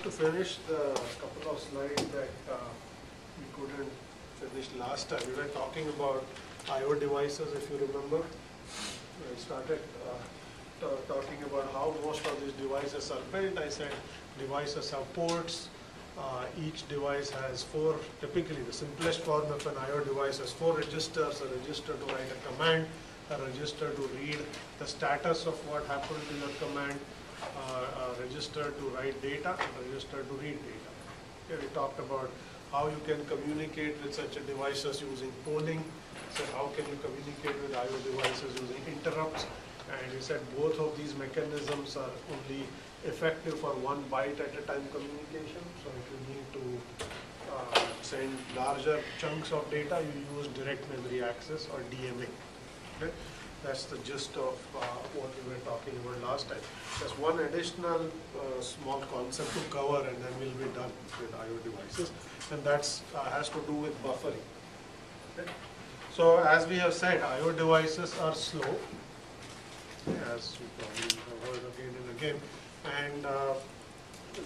To finish the couple of slides that we couldn't finish last time, we were talking about I/O devices, if you remember. I started talking about how most of these devices are built. I said devices have ports. Each device has four, typically the simplest form of an I/O device has four registers, a register to write a command, a register to read the status of what happened in the command, a register to write data, a register to read data. Okay, we talked about how you can communicate with such a devices using polling. So how can you communicate with I/O devices using interrupts? And we said both of these mechanisms are only effective for 1 byte at a time communication. So if you need to send larger chunks of data, you use direct memory access or DMA. Okay? That's the gist of what we were talking about last time. There's one additional small concept to cover, and then we'll be done with I/O devices, and that's has to do with buffering. Okay? So as we have said, I/O devices are slow, as you probably have heard again and again, and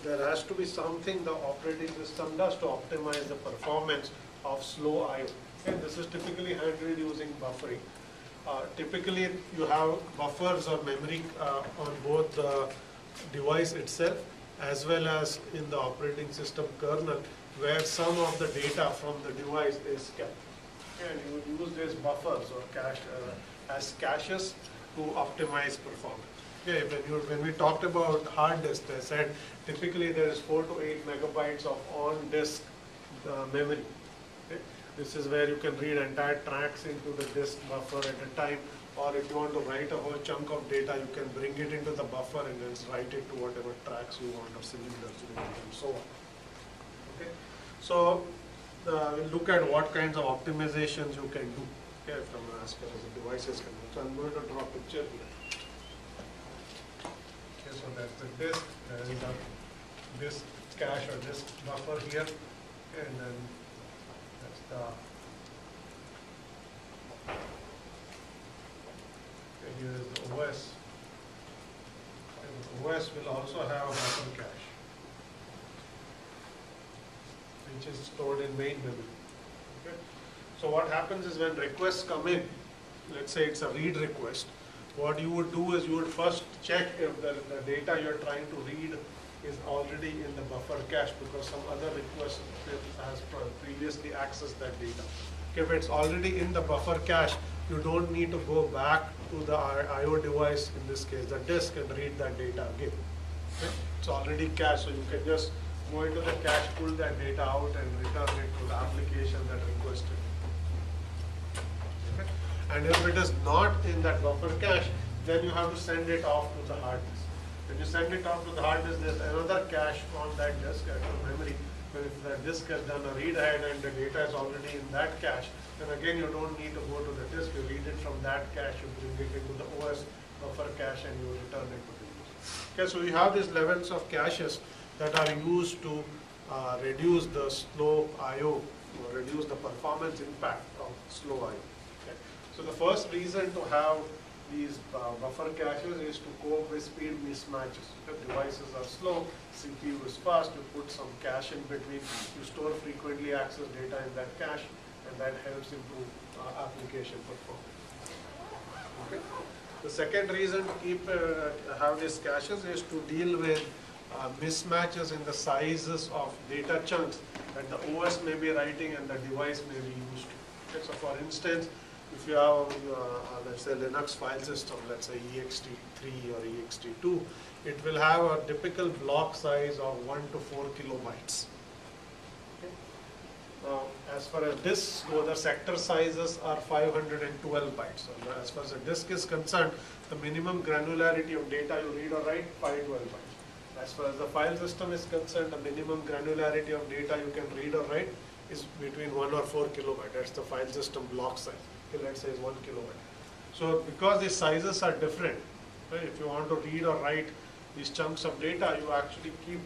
there has to be something the operating system does to optimize the performance of slow I/O. Okay? This is typically handled using buffering. Typically, you have buffers or memory on both the device itself as well as in the operating system kernel, where some of the data from the device is kept. And you would use these buffers or cache as caches to optimize performance. Okay, when we talked about hard disk, I said typically there is 4 to 8 megabytes of on-disk memory. Okay? This is where you can read entire tracks into the disk buffer at a time, or if you want to write a whole chunk of data, you can bring it into the buffer and then write it to whatever tracks you want, or cylinders you want, and so on. Okay? So we'll look at what kinds of optimizations you can do, okay, from as far as the devices can. So I'm going to draw a picture here. Okay, so that's the disk. There is a disk cache or disk buffer here, and then here is the OS, and the OS will also have a buffer cache, which is stored in main memory. Okay? So what happens is when requests come in, let's say it's a read request, what you would do is you would first check if the data you're trying to read is already in the buffer cache, because some other request has previously accessed that data. If it's already in the buffer cache, you don't need to go back to the I/O device, in this case the disk, and read that data again. Okay? It's already cached, so you can just go into the cache, pull that data out, and return it to the application that requested. Okay? And if it is not in that buffer cache, then you have to send it off to the hard disk. When you send it off to the hard disk, there's another cache on that disk at your memory. But if the disk has done a read ahead and the data is already in that cache, then again you don't need to go to the disk. You read it from that cache, you bring it into the OS buffer cache, and you return it to the user. Okay, so we have these levels of caches that are used to reduce the slow I/O, or reduce the performance impact of slow I/O. Okay. So the first reason to have these buffer caches is to cope with speed mismatches. If devices are slow, CPU is fast, you put some cache in between, you store frequently accessed data in that cache, and that helps improve application performance. Okay. The second reason to keep have these caches is to deal with mismatches in the sizes of data chunks that the OS may be writing and the device may be used to. Okay. So for instance, if you have, let's say, Linux file system, let's say ext3 or ext2, it will have a typical block size of 1 to 4 kilobytes. Okay. Now, as far as disks go, the sector sizes are 512 bytes. So as far as the disk is concerned, the minimum granularity of data you read or write, 512 bytes. As far as the file system is concerned, the minimum granularity of data you can read or write is between 1 or 4 kilobytes. That's the file system block size. Okay, let's say is 1 kilobyte. So because these sizes are different, right, if you want to read or write these chunks of data, you actually keep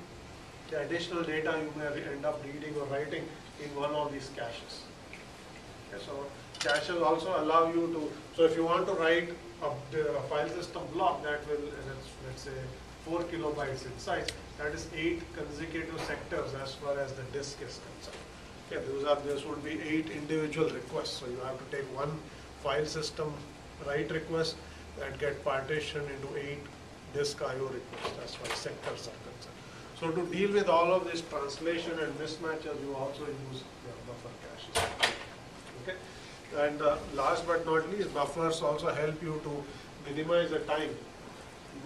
the additional data you may end up reading or writing in one of these caches. Okay, so caches also allow you to, so if you want to write a file system block that will, let's say 4 kilobytes in size, that is 8 consecutive sectors as far as the disk is concerned. Okay, this would be 8 individual requests. So you have to take one file system write request that get partitioned into 8 disk IO requests as far as sectors are concerned. So to deal with all of this translation and mismatches, you also use buffer caches. Okay, and last but not least, buffers also help you to minimize the time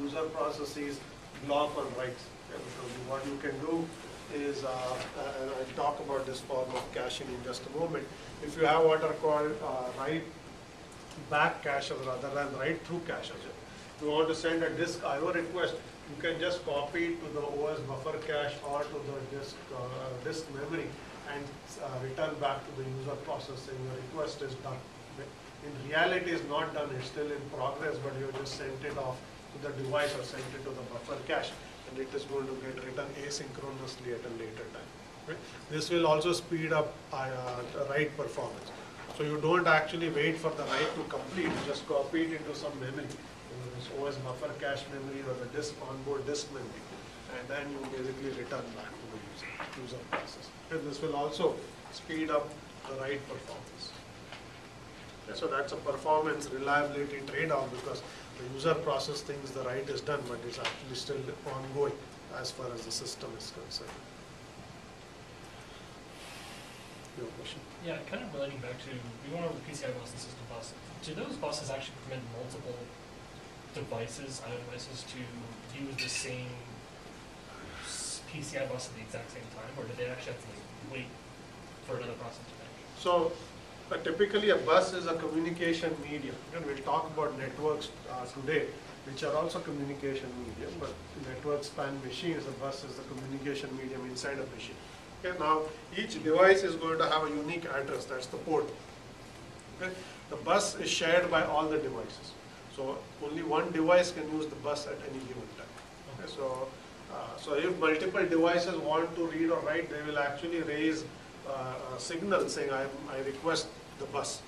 user processes block on writes. Okay, because what you can do is, and I'll talk about this form of caching in just a moment. If you have what are called write back caches rather than write through caches, if you want to send a disk IO request, you can just copy it to the OS buffer cache or to the disk memory and return back to the user process saying your request is done. In reality, it's not done, it's still in progress, but you just sent it off to the device or sent it to the buffer cache, and it is going to get written asynchronously at a later time. Right? This will also speed up write performance. So you don't actually wait for the write to complete, you just copy it into some memory, this OS buffer cache memory or the disk onboard disk memory, and then you basically return back to the user process. And this will also speed up the write performance. So that's a performance reliability trade-off, because the user process thinks the write is done, but it's actually still ongoing as far as the system is concerned. Your question? Yeah, kind of relating back to, we went over the PCI bus and system bus. Do those buses actually permit multiple devices, IO devices, to use the same PCI bus at the exact same time, or do they actually have to wait for another process to finish? So typically a bus is a communication medium. And we'll talk about networks today, which are also communication medium, but network span machines, a bus is the communication medium inside a machine. Okay, now each device is going to have a unique address, that's the port. Okay, the bus is shared by all the devices. So only one device can use the bus at any given time. Okay, so if multiple devices want to read or write, they will actually raise a signal saying I request the bus.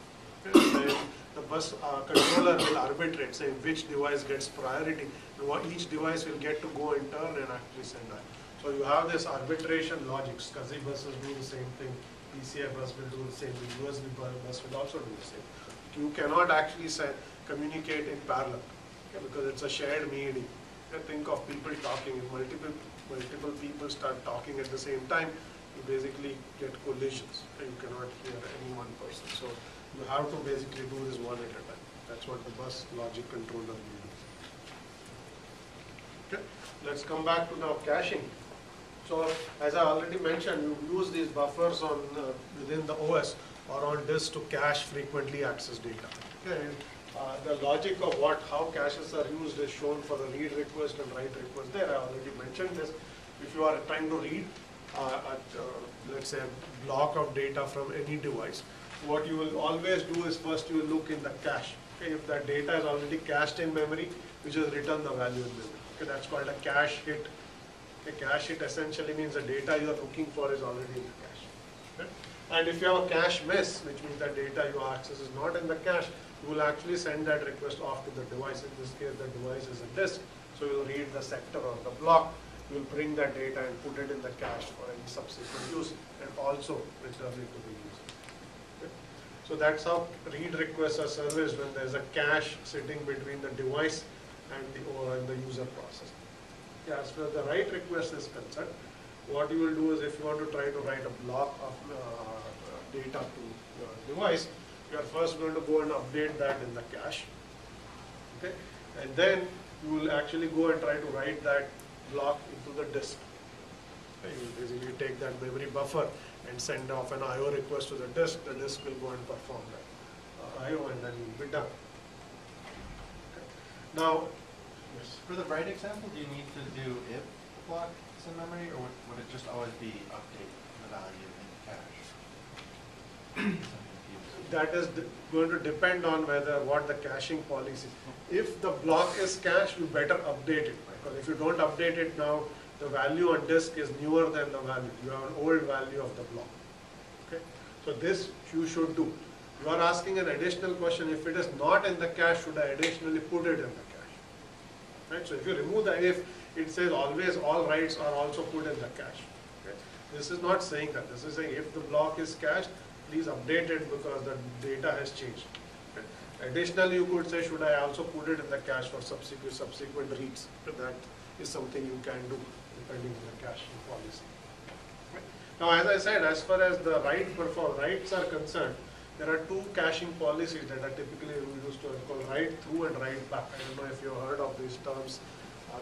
Okay, then the bus controller will arbitrate saying which device gets priority, and each device will get to go in turn and actually send that. So you have this arbitration logic. SCSI buses do the same thing, PCI bus will do the same thing, USB bus will also do the same. You cannot actually communicate in parallel, okay, because it's a shared medium. Think of people talking. If multiple people start talking at the same time, you basically get collisions. You cannot hear any one person. So you have to basically do this one at a time. That's what the bus logic controller will do. Okay. Let's come back to now caching. So as I already mentioned, you use these buffers on within the OS or on disk to cache frequently accessed data. Okay. The logic of how caches are used is shown for the read request and write request there. I already mentioned this. If you are trying to read, let's say, a block of data from any device, what you will always do is first you will look in the cache. Okay, if that data is already cached in memory, you just return the value in memory. Okay, that's called a cache hit. A cache hit essentially means the data you are looking for is already in the cache. Okay? And if you have a cache miss, which means that data you access is not in the cache, you will actually send that request off to the device. In this case, the device is a disk, so you will read the sector or the block. You will bring that data and put it in the cache for any subsequent use, and also return it to the user. Okay? So that's how read requests are serviced when there is a cache sitting between the device and the user process. Yeah, as far as the write request is concerned, what you will do is if you want to try to write a block of data to your device, you are first going to go and update that in the cache. Okay? And then you will actually go and try to write that block into the disk. Okay? You will basically take that memory buffer and send off an IO request to the disk will go and perform that IO, and then you will be done. Okay. Now, yes. For the write example, do you need to do if block in memory, or would it just always be update the value in the cache? That is going to depend on what the caching policy is. If the block is cached, you better update it, because if you don't update it now, the value on disk is newer than the value. You have an old value of the block. Okay, so this you should do. You are asking an additional question: if it is not in the cache, should I additionally put it in the cache? Right. So if you remove the if, it says always all writes are also put in the cache. Okay? This is not saying that. This is saying if the block is cached, please update it because the data has changed. Okay? Additionally, you could say, should I also put it in the cache for subsequent reads? That is something you can do depending on the caching policy. Okay? Now, as I said, as far as the writes are concerned, there are two caching policies that are typically used to called write through and write back. I don't know if you've heard of these terms.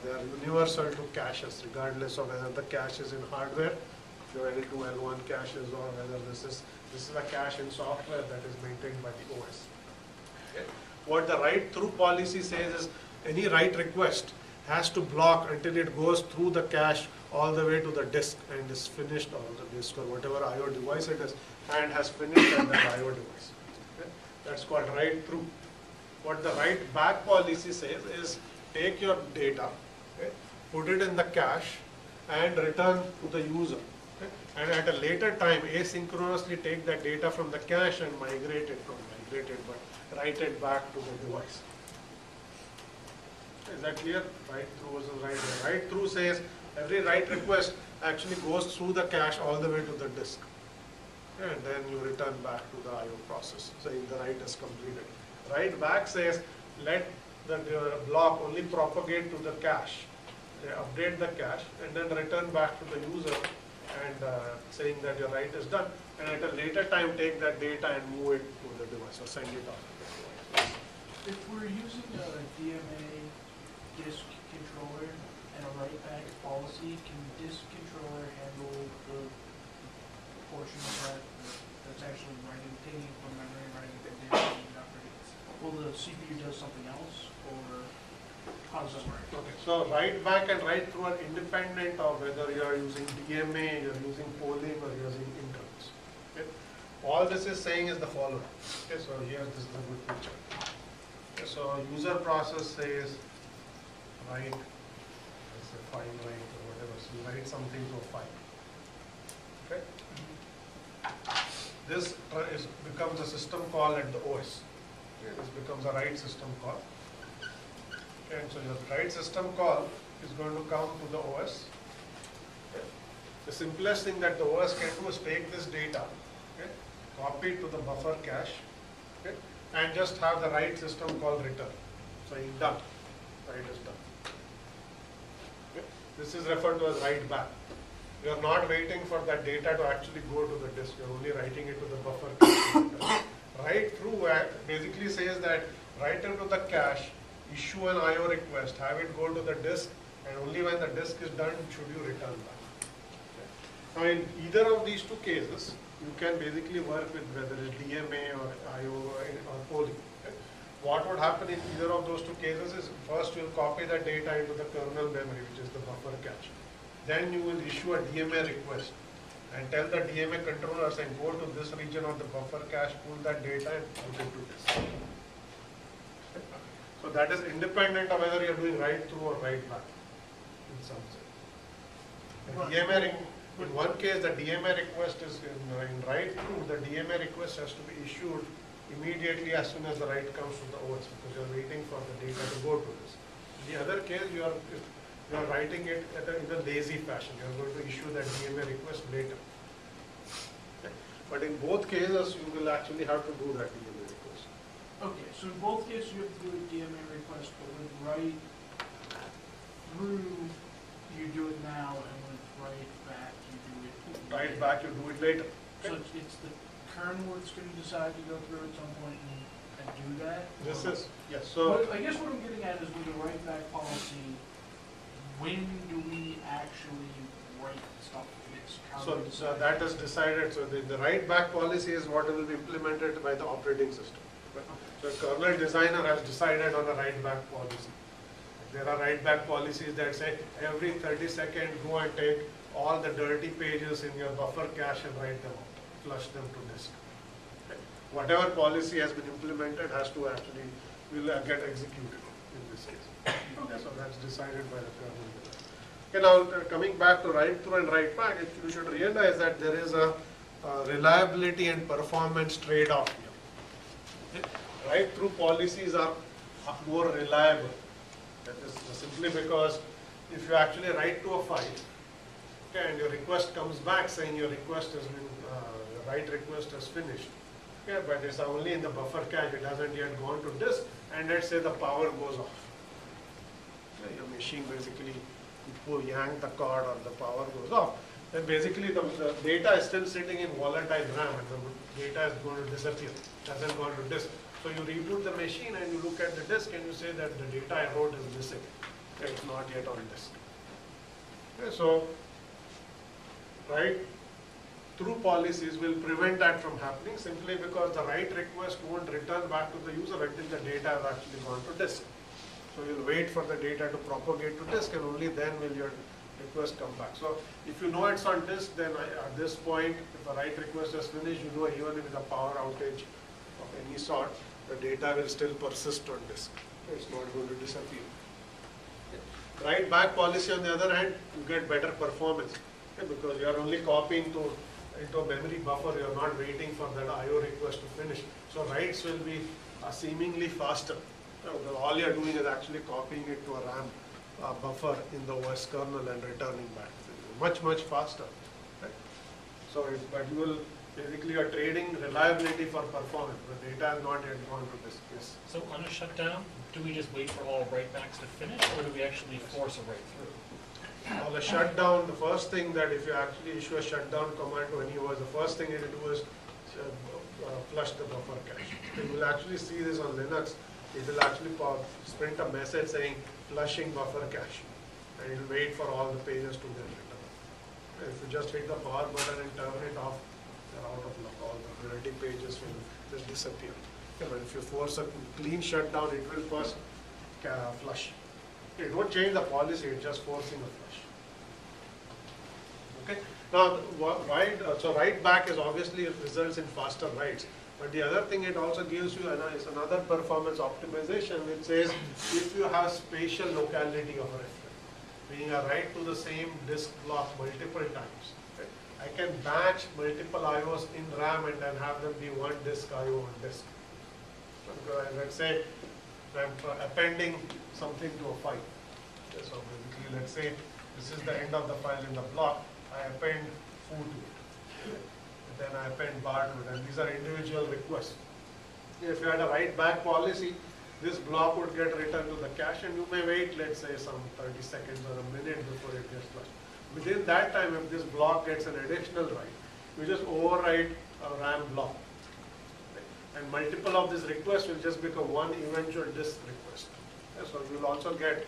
They are universal to caches, regardless of whether the cache is in hardware, if you're L2, L1 caches, or whether this is a cache in software that is maintained by the OS. Okay. What the write through policy says is any write request has to block until it goes through the cache all the way to the disk and is finished on the disk or whatever I/O device it is and has finished at that I/O device. Okay. That's called write through. What the write back policy says is take your data, okay, put it in the cache and return to the user. Okay. And at a later time, asynchronously take that write it back to the device. Is that clear? Write through versus write back. Write through says every write request actually goes through the cache all the way to the disk. And then you return back to the I/O process, saying the write is completed. Write back says let the block only propagate to the cache. They update the cache and then return back to the user and saying that your write is done. And at a later time take that data and move it to the device or send it off to the device. If we're using a DMA disk controller and a write back policy, can disk controller handle the portion of that that's actually taking from memory and writing it down and operating? Well, the CPU does something else, or how does that work? Okay, so write back and write through are independent of whether you are using DMA, you are using polling, or you are using interns. Okay? All this is saying is the following. Okay, so here this is a good picture. Okay, so user process says write, let's say file write or whatever. So you write something to a file. Okay. This becomes a system call at the OS. Okay, this becomes a write system call. Okay, and so your write system call is going to come to the OS. Okay. The simplest thing that the OS can do is take this data, okay, copy it to the buffer cache, okay, and just have the write system call return. So it's done. Write is done. Okay. This is referred to as write back. You are not waiting for that data to actually go to the disk. You are only writing it to the buffer cache. Write through basically says that write into the cache, issue an I/O request, have it go to the disk, and only when the disk is done should you return back. Okay. Now in either of these two cases, you can basically work with whether it's DMA or I/O or polling. Okay. What would happen in either of those two cases is first you will copy the data into the kernel memory, which is the buffer cache. Then you will issue a DMA request and tell the DMA controllers and go to this region of the buffer cache, pull that data and put it to disk. So that is independent of whether you are doing write through or write back in some sense. In one case the DMA request is in write through, the DMA request has to be issued immediately as soon as the write comes to the OS because you are waiting for the data to go to this. In the other case you are writing it in a lazy fashion. You are going to issue that DMA request later. Okay. But in both cases, you will actually have to do that DMA request. Okay, so in both cases you have to do a DMA request, but with write through you do it now, and with write back you do it later. Write back, you do it later. So Okay. it's the kernel that's going to decide to go through at some point and do that? This Or- is, yes, so I guess what I'm getting at is with the write back policy, when do we actually write stuff to disk? How do we So decide? that is decided, so the write back policy is what will be implemented by the operating system. So kernel designer has decided on a write back policy. There are write back policies that say every 30 seconds go and take all the dirty pages in your buffer cache and write them out, flush them to disk. Okay. Whatever policy has been implemented has to actually will get executed in this case. Okay, so that's decided by the kernel designer. Okay, now coming back to write through and write back, you should realize that there is a reliability and performance trade-off here. Okay. Write through policies are more reliable. That is simply because if you actually write to a file, okay, and your request comes back saying your request has been, the write request has finished, okay, but it's only in the buffer cache, it hasn't yet gone to disk, and let's say the power goes off. Okay, your machine basically, you yank the cord or the power goes off, then basically the data is still sitting in volatile RAM and the data is going to disappear, it hasn't gone to disk. So you reboot the machine and you look at the disk and you say that the data I wrote is missing, okay, it's not yet on disk. Okay, so write through policies will prevent that from happening simply because the write request won't return back to the user until the data has actually gone to disk. So you'll wait for the data to propagate to disk and only then will your request come back. So if you know it's on disk, then at this point, if the write request is finished, you know even with a power outage of any sort, the data will still persist on disk. It's not going to disappear. Write back policy on the other hand, you get better performance, okay, because you are only copying into a memory buffer, you are not waiting for that IO request to finish. So writes will be seemingly faster. All you are doing is actually copying it to a RAM buffer in the OS kernel and returning back. Much faster. Right? So, but you will basically are trading reliability for performance. The data has not yet gone to disk. Yes. So on a shutdown, do we just wait for all write-backs to finish, or do we actually force a write-through? On a shutdown, the first thing that if you actually issue a shutdown command to any OS, the first thing it will do is flush the buffer cache. You will actually see this on Linux. It will actually print a message saying flushing buffer cache, and it will wait for all the pages to get written. If you just hit the power button and turn it off, you're out of luck. All the dirty pages will just disappear. Okay, but if you force a clean shutdown, it will first flush. It won't change the policy, it's just forcing a flush. Okay. Now, so write back is obviously results in faster writes. But the other thing it also gives you is another performance optimization, which says if you have spatial locality of a reference, meaning I write to the same disk block multiple times, right? I can batch multiple IOs in RAM and then have them be one disk IO on disk. Let's say I'm appending something to a file. Okay, so basically, let's say this is the end of the file in the block. I append foo to it. Okay. Then I append bar to it, and these are individual requests. If you had a write back policy, this block would get returned to the cache, and you may wait, let's say, some 30 seconds or a minute before it gets flushed. Within that time, if this block gets an additional write, you just overwrite a RAM block. And multiple of these requests will just become one eventual disk request. So you will also get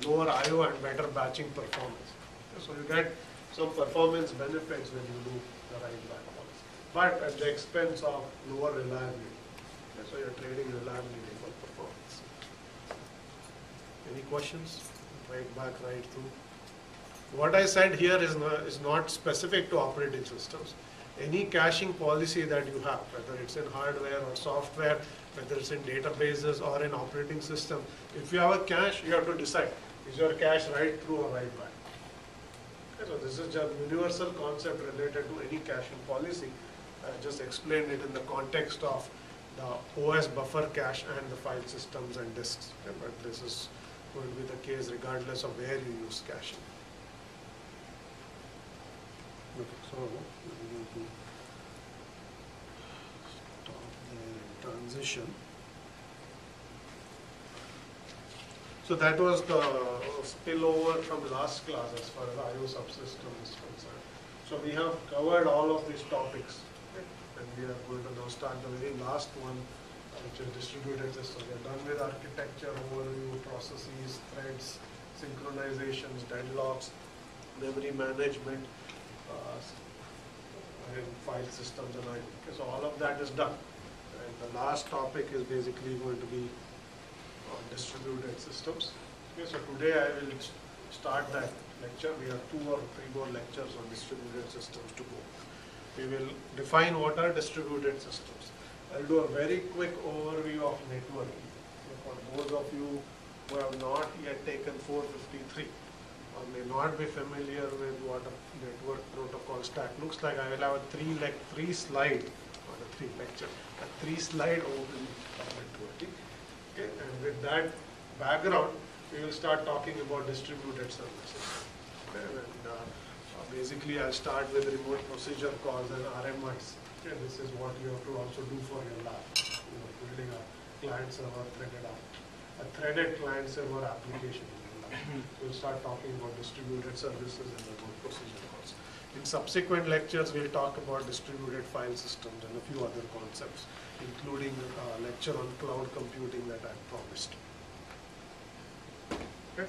lower IO and better batching performance. So you get some performance benefits when you do the write back policy, but at the expense of lower reliability. So you're trading reliability for performance. Any questions? Write back, write through. What I said here is not specific to operating systems. Any caching policy that you have, whether it's in hardware or software, whether it's in databases or in operating system, if you have a cache, you have to decide, is your cache write through or write back? So this is just a universal concept related to any caching policy. I just explained it in the context of the OS buffer cache and the file systems and disks. Okay, but this is going to be the case regardless of where you use caching. Okay, so we're going to stop there and transition. So that was the spillover from last class as far as IO subsystem is concerned. So we have covered all of these topics, okay? And we are going to now start the very last one, which is distributed system. We are done with architecture, overview, processes, threads, synchronizations, deadlocks, memory management, and file systems and IO. Okay, so all of that is done. And the last topic is basically going to be on distributed systems. Okay, so today I will start that lecture. We have 2 or 3 more lectures on distributed systems to go. We will define what are distributed systems. I'll do a very quick overview of networking. So for those of you who have not yet taken 453 or may not be familiar with what a network protocol stack looks like, I will have a 3 slide, or a 3 lecture, a 3 slide overview of networking. Okay, and with that background, we will start talking about distributed services. Okay, and basically I'll start with remote procedure calls and RMIs. Okay, this is what you have to also do for your lab. Building a client server a threaded client server application in your lab. We'll start talking about distributed services and remote procedure calls. In subsequent lectures, we'll talk about distributed file systems and a few other concepts, including a lecture on cloud computing that I promised. Okay.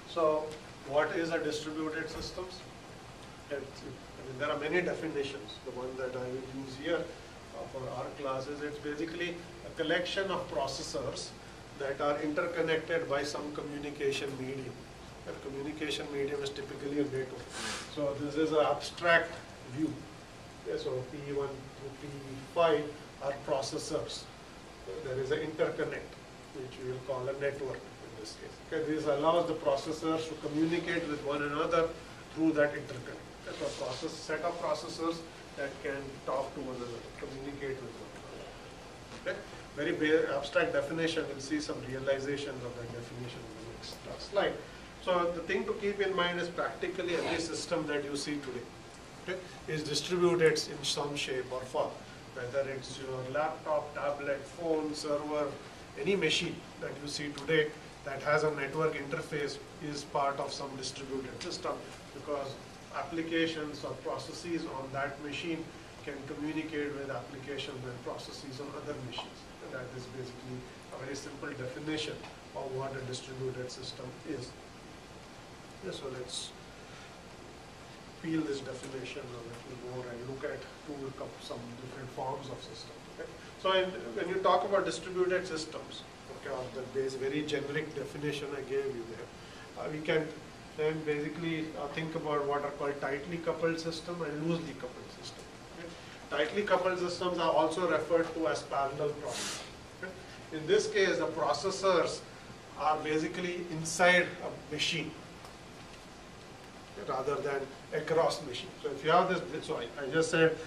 So, what is a distributed systems? There are many definitions. The one that I will use here for our classes, it's basically a collection of processors that are interconnected by some communication medium. The communication medium is typically a network. So this is an abstract view. Okay, so P1 to P5 are processors. There is an interconnect, which we will call a network in this case. Okay, this allows the processors to communicate with one another through that interconnect. So a set of processors that can talk to one another, communicate with one another. Okay? Very abstract definition. We'll see some realizations of that definition in the next slide. So the thing to keep in mind is practically every system that you see today, okay, is distributed in some shape or form. Whether it's your laptop, tablet, phone, server, any machine that you see today that has a network interface is part of some distributed system, because applications or processes on that machine can communicate with applications and processes on other machines. And that is basically a very simple definition of what a distributed system is. Yeah, so let's peel this definition a little more and look at some different forms of systems. Okay? So when you talk about distributed systems, okay, or the very generic definition I gave you there, we can then basically think about what are called tightly coupled system and loosely coupled system. Okay? Tightly coupled systems are also referred to as parallel processors. Okay? In this case, the processors are basically inside a machine rather than across machine. So if you have this, so I just said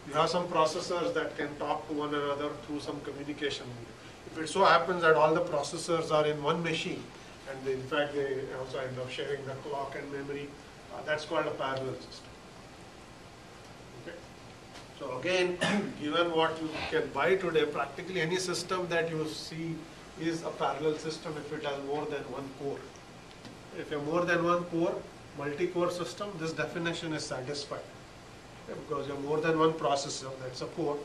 you have some processors that can talk to one another through some communication medium. If it so happens that all the processors are in one machine, and in fact they also end up sharing the clock and memory, that's called a parallel system. Okay. So again, given what you can buy today, practically any system that you see is a parallel system if it has more than one core. If you have more than one core, multi-core system, this definition is satisfied. Okay, because you have more than one processor, that's a core.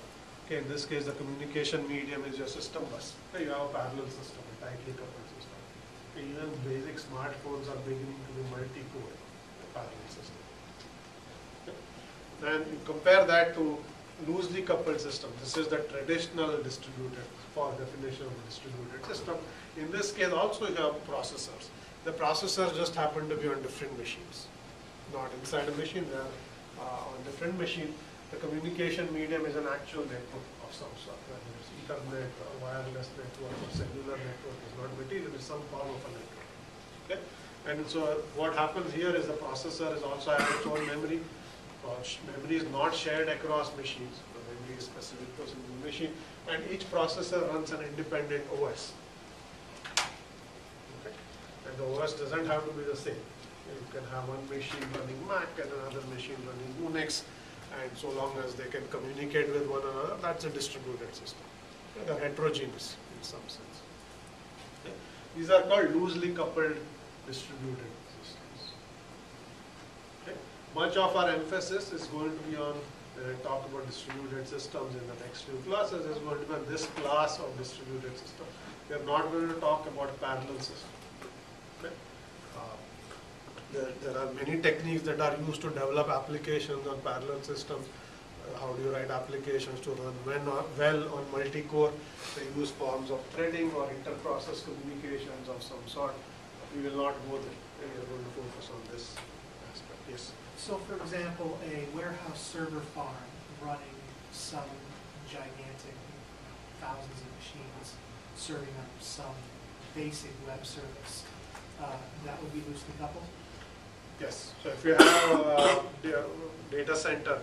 Okay, in this case, the communication medium is your system bus. Okay, you have a parallel system, a tightly coupled system. Okay, even basic smartphones are beginning to be multi-core parallel system. Okay. Then you compare that to loosely coupled system. This is the traditional distributed, for definition of a distributed system. In this case, also you have processors. The processors just happen to be on different machines, not inside a machine. They are on different machine. The communication medium is an actual network of some sort, whether it's Ethernet, or wireless network, or cellular network is not material, it's some form of a network. Okay? And so what happens here is the processor is also has its own memory. Memory is not shared across machines. The memory is specific to a single machine, and each processor runs an independent OS. And the OS doesn't have to be the same. You can have one machine running Mac and another machine running Unix, and so long as they can communicate with one another, that's a distributed system. They're heterogeneous in some sense. Okay. These are called loosely coupled distributed systems. Okay. Much of our emphasis is going to be on, when I talk about distributed systems in the next few classes, is going to be on this class of distributed system. We are not going to talk about parallel systems. There are many techniques that are used to develop applications on parallel systems. How do you write applications to run well on multi-core? They use forms of threading or inter-process communications of some sort. We will not go there. We are going to focus on this aspect. Yes? So for example, a warehouse server farm running some gigantic thousands of machines serving up some basic web service, that would be loosely coupled? Yes. So if you have a data center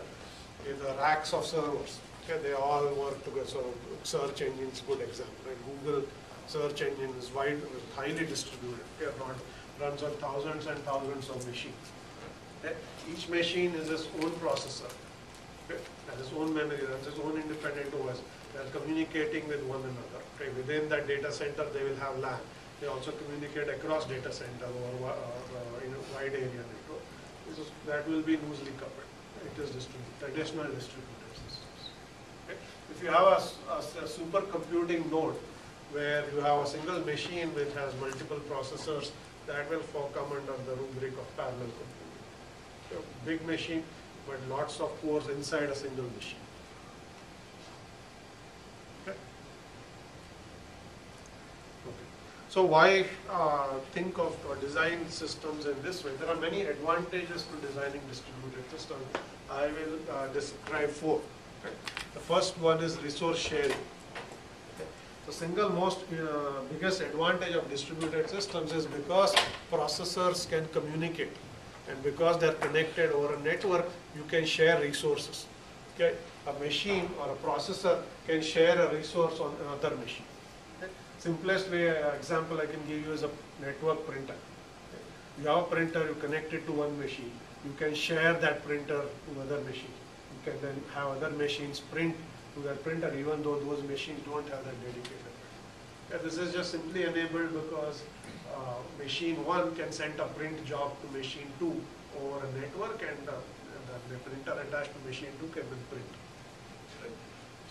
with racks of servers, okay, they all work together. So search engine is a good example. Right? Google search engine is highly distributed. It runs on thousands and thousands of machines. Okay? Each machine is its own processor, okay? Has its own memory, runs its own independent OS. They are communicating with one another. Okay? Within that data center, they will have LAN. They also communicate across data center or in a wide area network. That will be loosely coupled. It is traditional distributed systems. Okay? If you have a supercomputing node where you have a single machine which has multiple processors, that will come under the rubric of parallel computing. So big machine, but lots of cores inside a single machine. Okay. Okay. So why think of or design systems in this way? There are many advantages to designing distributed systems. I will describe 4. Okay. The first one is resource sharing. The single most biggest advantage of distributed systems is because processors can communicate, and because they are connected over a network, you can share resources. Okay? A machine or a processor can share a resource on another machine. Okay? Simplest way example I can give you is a network printer. Okay? You have a printer, you connect it to one machine. You can share that printer to other machines. You can then have other machines print to that printer, even though those machines don't have that dedicated. And this is just simply enabled because machine 1 can send a print job to machine 2 over a network, and the printer attached to machine 2 can then print. Right?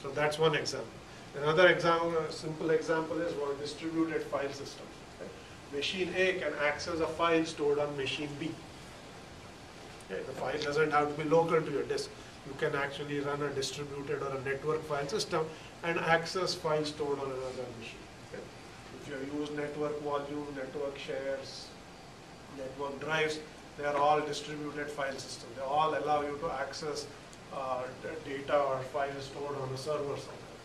So that's one example. Another example, simple example is one distributed file system. Right? Machine A can access a file stored on machine B. Okay? The file doesn't have to be local to your disk. You can actually run a distributed or a network file system and access files stored on another machine. Okay? If you use network volume, network shares, network drives, they are all distributed file systems. They all allow you to access data or files stored on a server somewhere.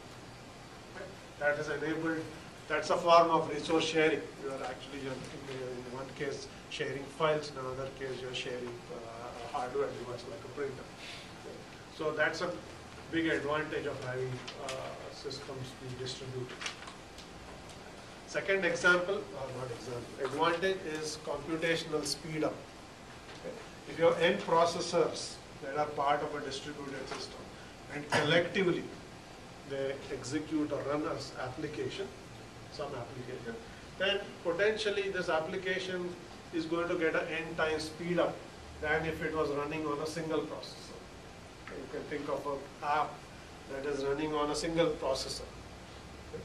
Okay? That is enabled. That's a form of resource sharing. You are actually, in one case, sharing files. In another case, you are sharing a hardware device like a printer. So that's a big advantage of having systems be distributed. Second example, or not example, advantage is computational speed up. Okay? If you have n processors that are part of a distributed system, and collectively they execute or run as application, some application, then potentially this application is going to get an n times speed up than if it was running on a single processor. You can think of an app that is running on a single processor. Okay?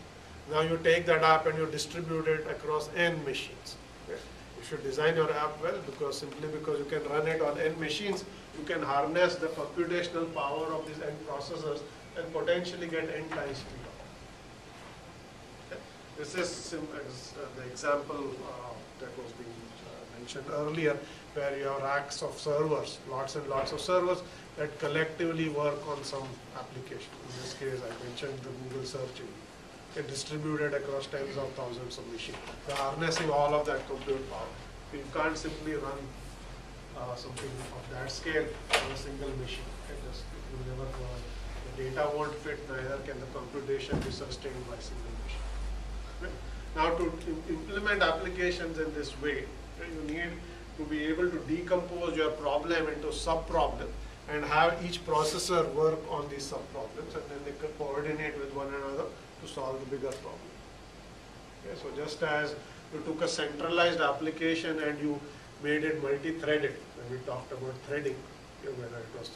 Now you take that app and you distribute it across n machines. Okay? You should design your app well, simply because you can run it on n machines, you can harness the computational power of these n processors and potentially get n times speed up. Okay? This is the example that was being mentioned earlier, where you have racks of servers, lots and lots of servers that collectively work on some application. In this case, I mentioned the Google search engine. It distributed across tens of thousands of machines. They're harnessing all of that compute power. You can't simply run something of that scale on a single machine. It will never go on. The data won't fit, neither can the computation be sustained by a single machine. Okay? Now, to implement applications in this way, you need to be able to decompose your problem into sub-problems and have each processor work on these sub-problems, and then they can coordinate with one another to solve the bigger problem. Okay, so just as you took a centralized application and you made it multi-threaded, when we talked about threading, whether it was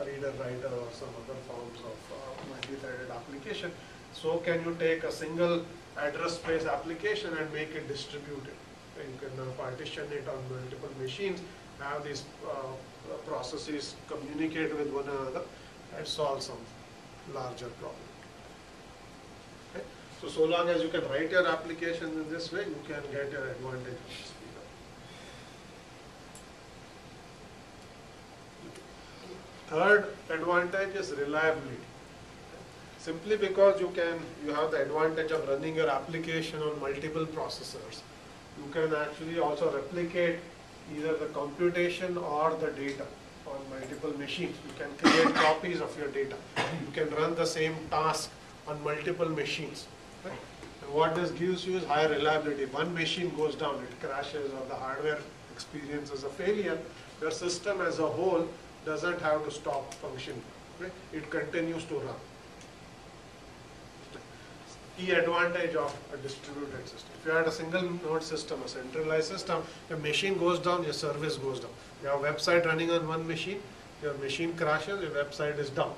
a reader, writer, or some other forms of multi-threaded application, so can you take a single address space application and make it distributed. And you can partition it on multiple machines, have these processes communicate with one another and solve some larger problem. Okay? So long as you can write your application in this way, you can get your advantage of speed up. Third advantage is reliability. Simply because you have the advantage of running your application on multiple processors, you can actually also replicate either the computation or the data on multiple machines. You can create copies of your data. You can run the same task on multiple machines. Right? And what this gives you is higher reliability. One machine goes down, it crashes, or the hardware experiences a failure, your system as a whole doesn't have to stop functioning. Okay? It continues to run. Key advantage of a distributed system. If you had a single node system, a centralized system, your machine goes down, your service goes down. You have a website running on one machine, your machine crashes, your website is down.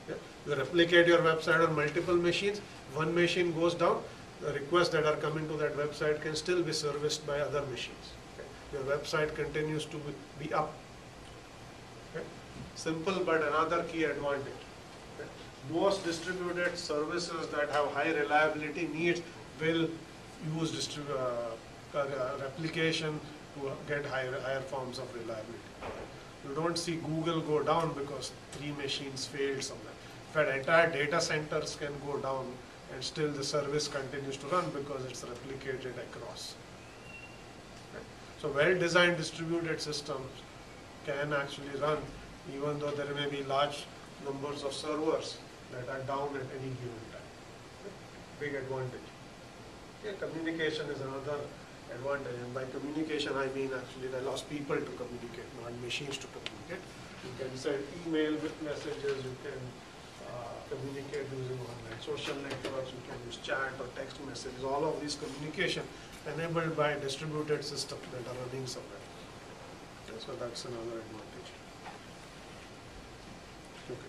Okay? You replicate your website on multiple machines, one machine goes down, the requests that are coming to that website can still be serviced by other machines. Okay? Your website continues to be up. Okay? Simple, but another key advantage. Okay? Most distributed services that have high reliability needs will use replication to get higher forms of reliability. You don't see Google go down because 3 machines failed somewhere. In fact, entire data centers can go down and still the service continues to run because it's replicated across. Okay? So well-designed distributed systems can actually run even though there may be large numbers of servers that are down at any given time. Okay? Big advantage. Okay, communication is another advantage, and by communication I mean actually it allows people to communicate, not machines to communicate. You can send email with messages, you can communicate using online social networks, you can use chat or text messages, all of these communication enabled by distributed systems that are running somewhere. Okay, so that's another advantage. Okay.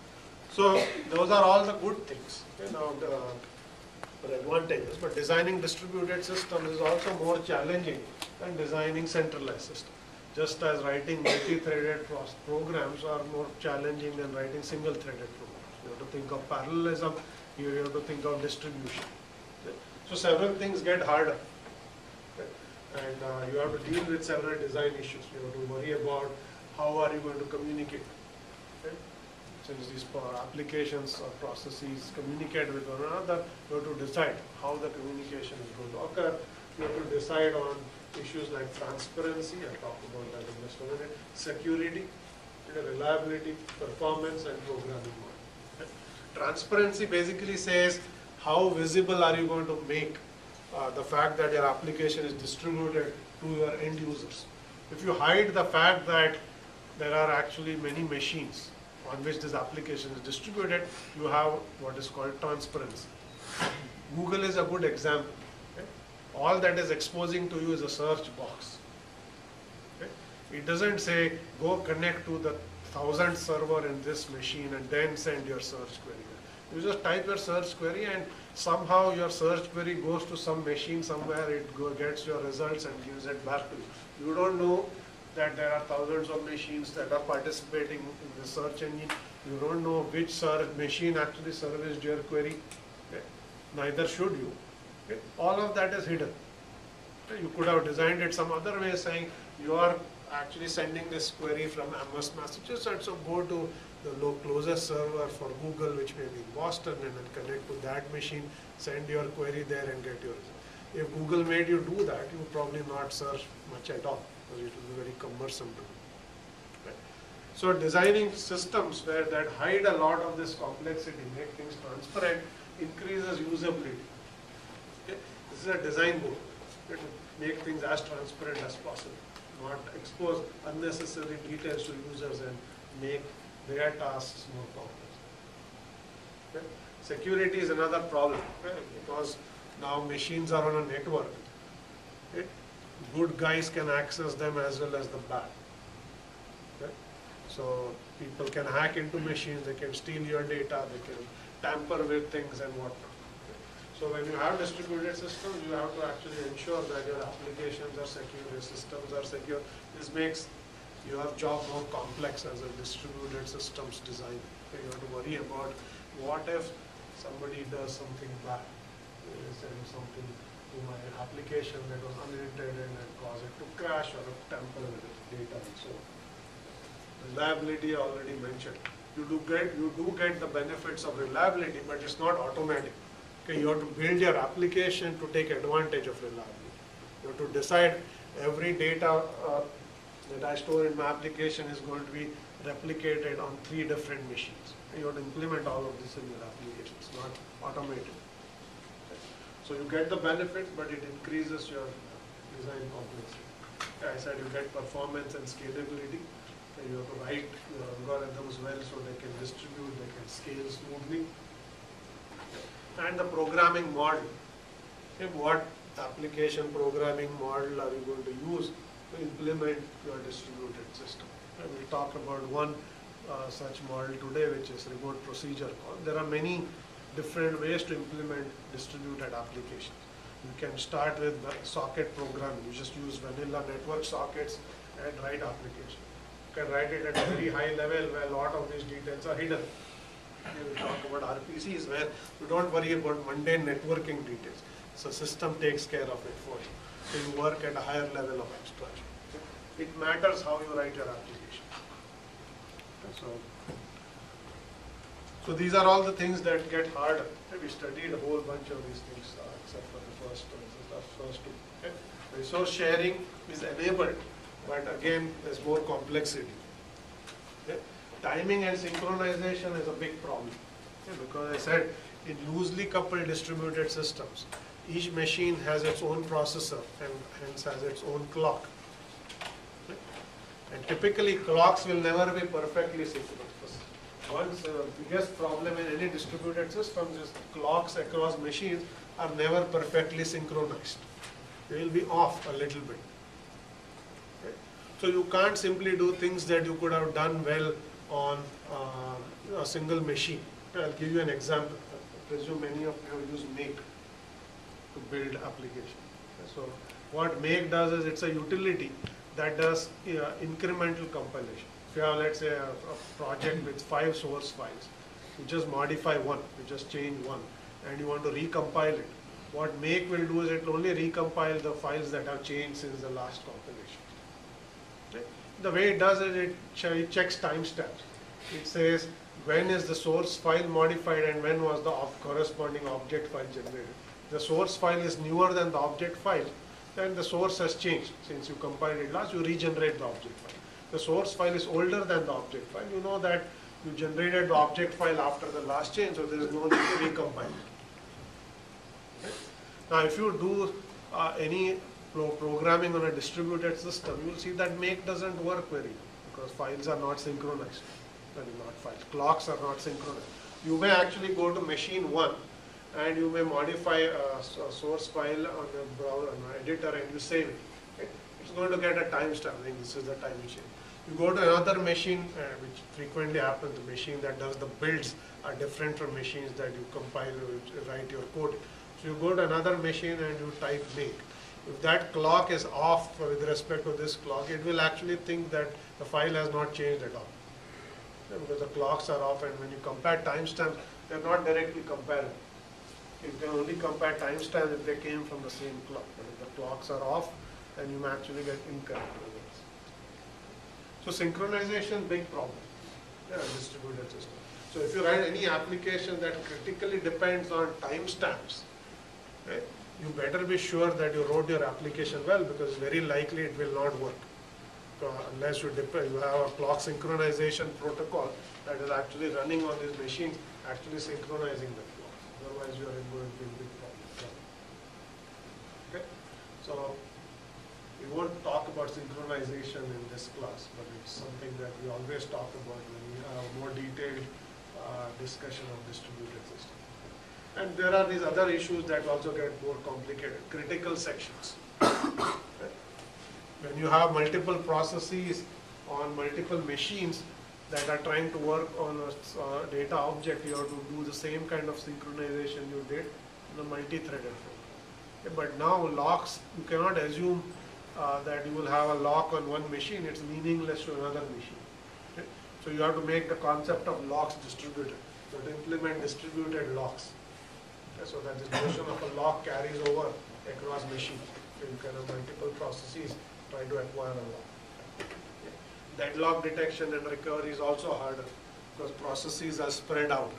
So those are all the good things. Okay, now the advantages, but designing distributed systems is also more challenging than designing centralized systems. Just as writing multi-threaded programs are more challenging than writing single-threaded programs. You have to think of parallelism, you have to think of distribution. Okay? So several things get harder. Okay? And you have to deal with several design issues. You have to worry about how are you going to communicate. Okay? Since these applications or processes communicate with one another, you have to decide how the communication is going to occur. You have to decide on issues like transparency, I'll talk about that in just a minute, security, reliability, performance, and programming mode. Okay? Transparency basically says how visible are you going to make the fact that your application is distributed to your end users. If you hide the fact that there are actually many machines on which this application is distributed, you have what is called transparency. Google is a good example. Okay? All that is exposing to you is a search box. Okay? It doesn't say go connect to the 1000th server in this machine and then send your search query. You just type your search query and somehow your search query goes to some machine somewhere, it gets your results and gives it back to you. You don't know that there are thousands of machines that are participating in the search engine. You don't know which machine actually serviced your query. Okay? Neither should you. Okay? All of that is hidden. Okay? You could have designed it some other way, saying you are actually sending this query from Amherst, Massachusetts, so go to the closest server for Google, which may be in Boston, and then connect to that machine, send your query there and get your result. If Google made you do that, you would probably not search much at all, because it will be very cumbersome to do. Right? So designing systems that hide a lot of this complexity, make things transparent, increases usability. Okay? This is a design goal, to make things as transparent as possible, not expose unnecessary details to users and make their tasks more complex. Okay? Security is another problem, okay? Because now machines are on a network. Okay? Good guys can access them as well as the bad. Okay? So people can hack into machines, they can steal your data, they can tamper with things and whatnot. Okay? So when you have distributed systems, you have to actually ensure that your applications are secure, your systems are secure. This makes your job more complex as a distributed systems designer. Okay? You have to worry about what if somebody does something bad, send something to my application that was unintended and cause it to crash or tamper with the data and so on. Reliability I already mentioned. You do get the benefits of reliability, but it's not automatic. Okay, you have to build your application to take advantage of reliability. You have to decide every data that I store in my application is going to be replicated on 3 different machines. You have to implement all of this in your application. It's not automated. Okay. So you get the benefits, but it increases your design complexity. I said you get performance and scalability. You have to write your algorithms well so they can distribute, they can scale smoothly. And the programming model. Okay, what application programming model are you going to use to implement your distributed system? And we'll talk about one such model today, which is remote procedure call. There are many different ways to implement distributed applications. You can start with socket programming. You just use vanilla network sockets and write application. You can write it at a very high level where a lot of these details are hidden. We will talk about RPCs where you don't worry about mundane networking details. So system takes care of it for you. So you work at a higher level of abstraction. It matters how you write your application. So these are all the things that get harder. We studied a whole bunch of these things except for the first two. Okay? Resource sharing is enabled, but again there's more complexity. Okay? Timing and synchronization is a big problem. Okay? Because I said in loosely coupled distributed systems, each machine has its own processor and hence has its own clock. Okay? And typically clocks will never be perfectly synchronous. Once the biggest problem in any distributed system is clocks across machines are never perfectly synchronized. They will be off a little bit. Okay? So you can't simply do things that you could have done well on a single machine. I'll give you an example. I presume many of you have used Make to build application. Okay? So what Make does is it's a utility that does incremental compilation. If you have, let's say, a project with 5 source files, you just modify one, you just change one, and you want to recompile it. What Make will do is it will only recompile the files that have changed since the last compilation. Okay? The way it does it checks timestamps. It says when is the source file modified and when was the corresponding object file generated. The source file is newer than the object file, then the source has changed. Since you compiled it last, you regenerate the object file. The source file is older than the object file. You know that you generated the object file after the last change, so there is no need to recompile it. Okay? Now, if you do any programming on a distributed system, you will see that Make doesn't work very well because files are not synchronized. Sorry, not files. Clocks are not synchronized. You may actually go to machine 1 and you may modify a source file on a browser, on an editor, and you save it. Okay? It's going to get a timestamp. I think this is the time machine. You go to another machine, which frequently happens, the machine that does the builds are different from machines that you compile, write your code. So you go to another machine and you type Make. If that clock is off with respect to this clock, it will actually think that the file has not changed at all. Because the clocks are off, and when you compare timestamps, they are not directly comparable. You can only compare timestamps if they came from the same clock. But if the clocks are off, then you may actually get incorrect results. So synchronization, big problem in a distributed system. So if you write any application that critically depends on timestamps, right, you better be sure that you wrote your application well, because very likely it will not work. Unless you have a clock synchronization protocol that is actually running on these machines, actually synchronizing the clock. Otherwise you are going to be in big problem. Okay? So we won't talk about synchronization in this class, but it's something that we always talk about when we have a more detailed discussion of distributed systems. And there are these other issues that also get more complicated. Critical sections. Okay? When you have multiple processes on multiple machines that are trying to work on a data object, you have to do the same kind of synchronization you did in a multi-threaded program. Okay? But now locks, you cannot assume that you will have a lock on one machine. It's meaningless to another machine. Okay? So you have to make the concept of locks distributed. So to implement distributed locks. Okay? So that this notion of a lock carries over across machines. So you can have multiple processes try to acquire a lock. Okay? Deadlock detection and recovery is also harder because processes are spread out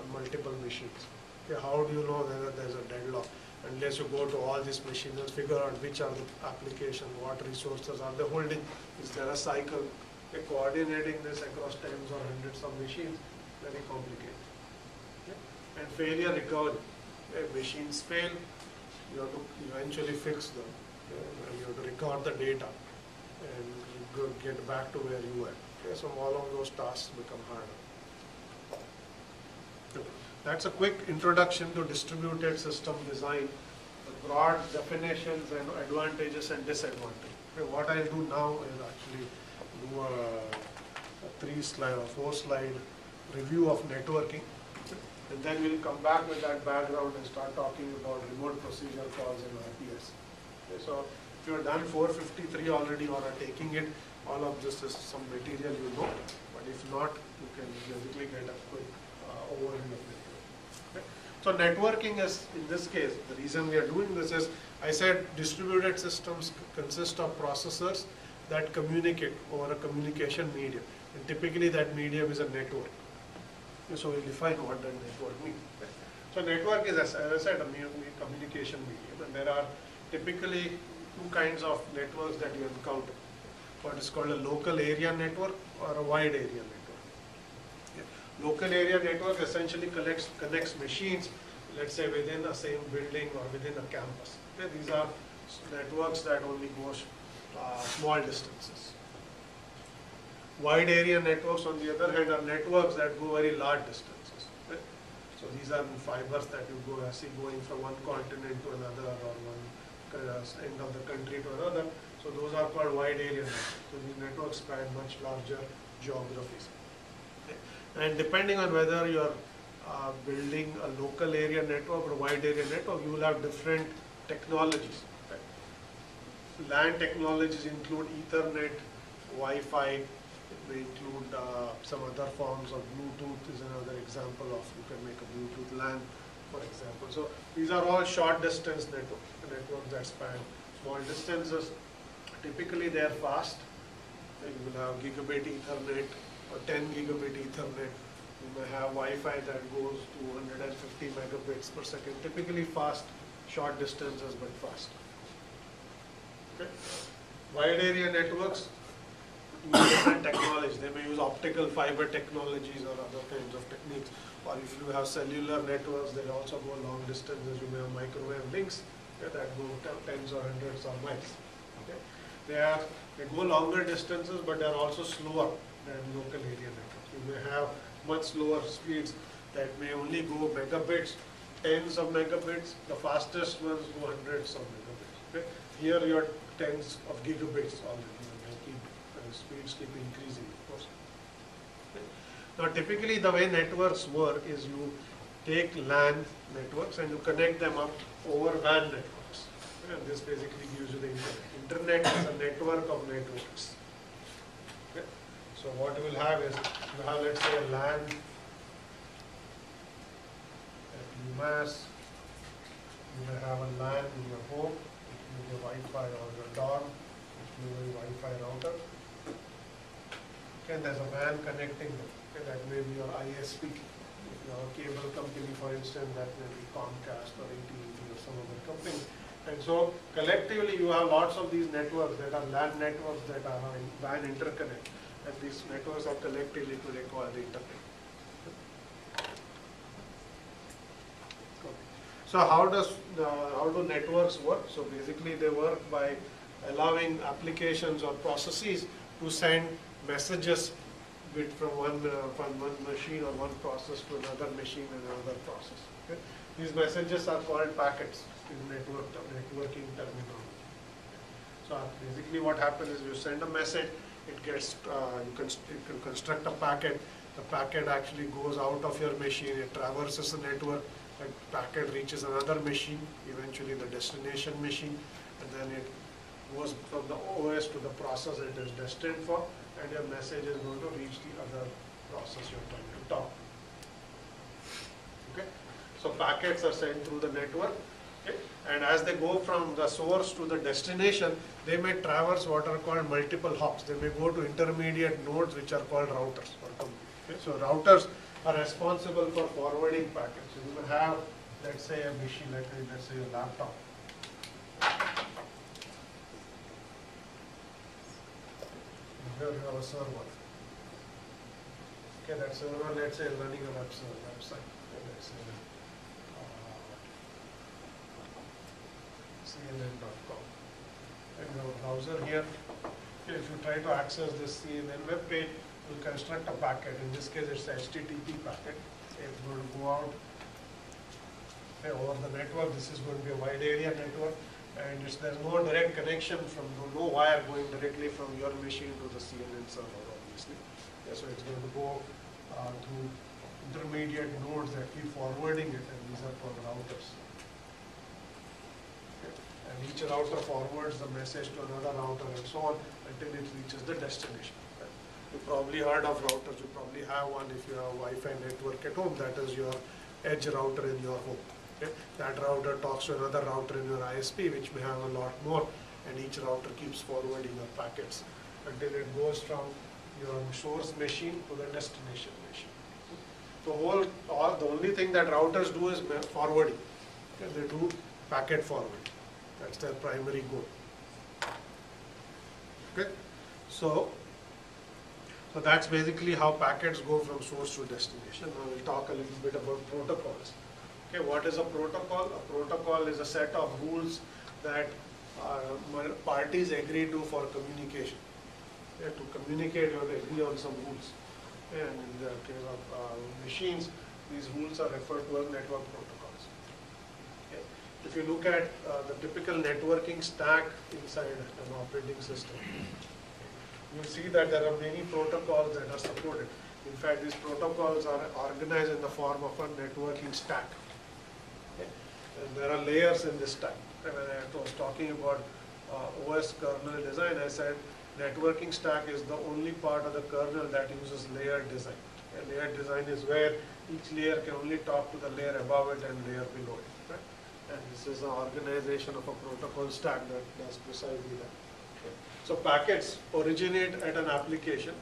on multiple machines. Okay? How do you know whether there's a deadlock? Unless you go to all these machines and figure out which are the applications, what resources are they holding, is there a cycle? Okay, coordinating this across tens or hundreds of machines, very complicated. Okay? And failure recovery. Machines fail, you have to eventually fix them. You have to record the data and get back to where you were. Okay, so all of those tasks become harder. That's a quick introduction to distributed system design, the broad definitions and advantages and disadvantages. Okay, what I'll do now is actually do a 3-slide or 4-slide review of networking, and then we'll come back with that background and start talking about remote procedure calls and RPS. Okay, so if you're done 453 already or are taking it, all of this is some material you know, but if not, you can basically get a quick overview of networking. Okay? So networking is, in this case, the reason we are doing this is, I said distributed systems consist of processors that communicate over a communication medium, and typically that medium is a network. So we'll define what that network means. Okay? So network is, as I said, a communication medium, and there are typically two kinds of networks that you encounter. What is called a local area network or a wide area network. Okay. Local area network essentially connects machines, let's say within the same building or within a campus. Okay. These are networks that only go small distances. Wide area networks, on the other hand, are networks that go very large distances. Okay. So these are fibers that you go, see, going from one continent to another or one end of the country to another. So those are called wide area networks. So these networks span much larger geographies. Okay. And depending on whether you are building a local area network or wide area network, you will have different technologies. Okay. LAN technologies include Ethernet, Wi-Fi. It may include some other forms of Bluetooth is another example of, you can make a Bluetooth LAN, for example. So these are all short distance networks that span small distances. Typically they are fast. You will have gigabit Ethernet or 10 gigabit Ethernet. You may have Wi-Fi that goes to 150 megabits per second. Typically fast, short distances but fast. Okay. Wide area networks use different technologies. They may use optical fiber technologies or other kinds of techniques. Or if you have cellular networks, they also go long distances. You may have microwave links that go tens or hundreds of miles. Okay. They go longer distances, but they are also slower than local area networks. You may have much slower speeds that may only go megabits, tens of megabits. The fastest ones go hundreds of megabits. Okay. Here you are tens of gigabits already. Speeds keep increasing, of course. Okay. Now, typically the way networks work is you take LAN networks and you connect them up over WAN networks. Okay. And this basically gives you the internet. Internet is a network of networks. Okay. So what you will have is, you have, let's say, a LAN at UMass. You may have a LAN in your home, it may be a Wi-Fi or your dorm, it may be a Wi-Fi router. And there's a WAN connecting them. Okay, that may be your ISP. If you have a cable company, for instance, that may be Comcast or AT&T or some other company. And so collectively, you have lots of these networks that are LAN networks that are in WAN interconnect. And these networks are collectively today called the internet. Okay. So how do networks work? So basically, they work by allowing applications or processes to send messages from one machine or one process to another machine and another process. Okay? These messages are called packets in networking terminology. So basically what happens is you send a message, it gets, you can construct a packet, the packet actually goes out of your machine, it traverses the network, that packet reaches another machine, eventually the destination machine, and then it goes from the OS to the process it is destined for, and your message is going to reach the other process you're trying to talk. Okay? So packets are sent through the network, okay? And as they go from the source to the destination, they may traverse what are called multiple hops. They may go to intermediate nodes which are called routers. Okay? So routers are responsible for forwarding packets. So you may have, let's say, a machine, let's say a laptop. Here you have a server. Okay, that server, let's say, running a website. Let's say, cnn.com. And your browser here, if you try to access this CNN web page, you construct a packet. In this case, it's a HTTP packet. It's going to go out over the network. This is going to be a wide area network, and there's no direct connection from no wire going directly from your machine to the CNN server, obviously. Yeah, so it's going to go through intermediate nodes that keep forwarding it, and these are called routers. Okay. And each router forwards the message to another router and so on until it reaches the destination. Right. You probably heard of routers. You probably have one if you have a Wi-Fi network at home. That is your edge router in your home. Okay. That router talks to another router in your ISP, which may have a lot more, and each router keeps forwarding your packets until it goes from your source machine to the destination machine. The only thing that routers do is forwarding. Okay. They do packet forwarding. That's their primary goal. Okay, so that's basically how packets go from source to destination. Now we'll talk a little bit about protocols. Okay, what is a protocol? A protocol is a set of rules that parties agree to for communication. Yeah, to communicate, you have to agree on some rules. And in the case of machines, these rules are referred to as network protocols. Okay. If you look at the typical networking stack inside an operating system, you'll see that there are many protocols that are supported. In fact, these protocols are organized in the form of a networking stack. Okay. And there are layers in this stack. And when I was talking about OS kernel design, I said networking stack is the only part of the kernel that uses layered design. A layered design is where each layer can only talk to the layer above it and layer below it. Right? And this is an organization of a protocol stack that does precisely that. Okay. So packets originate at an application.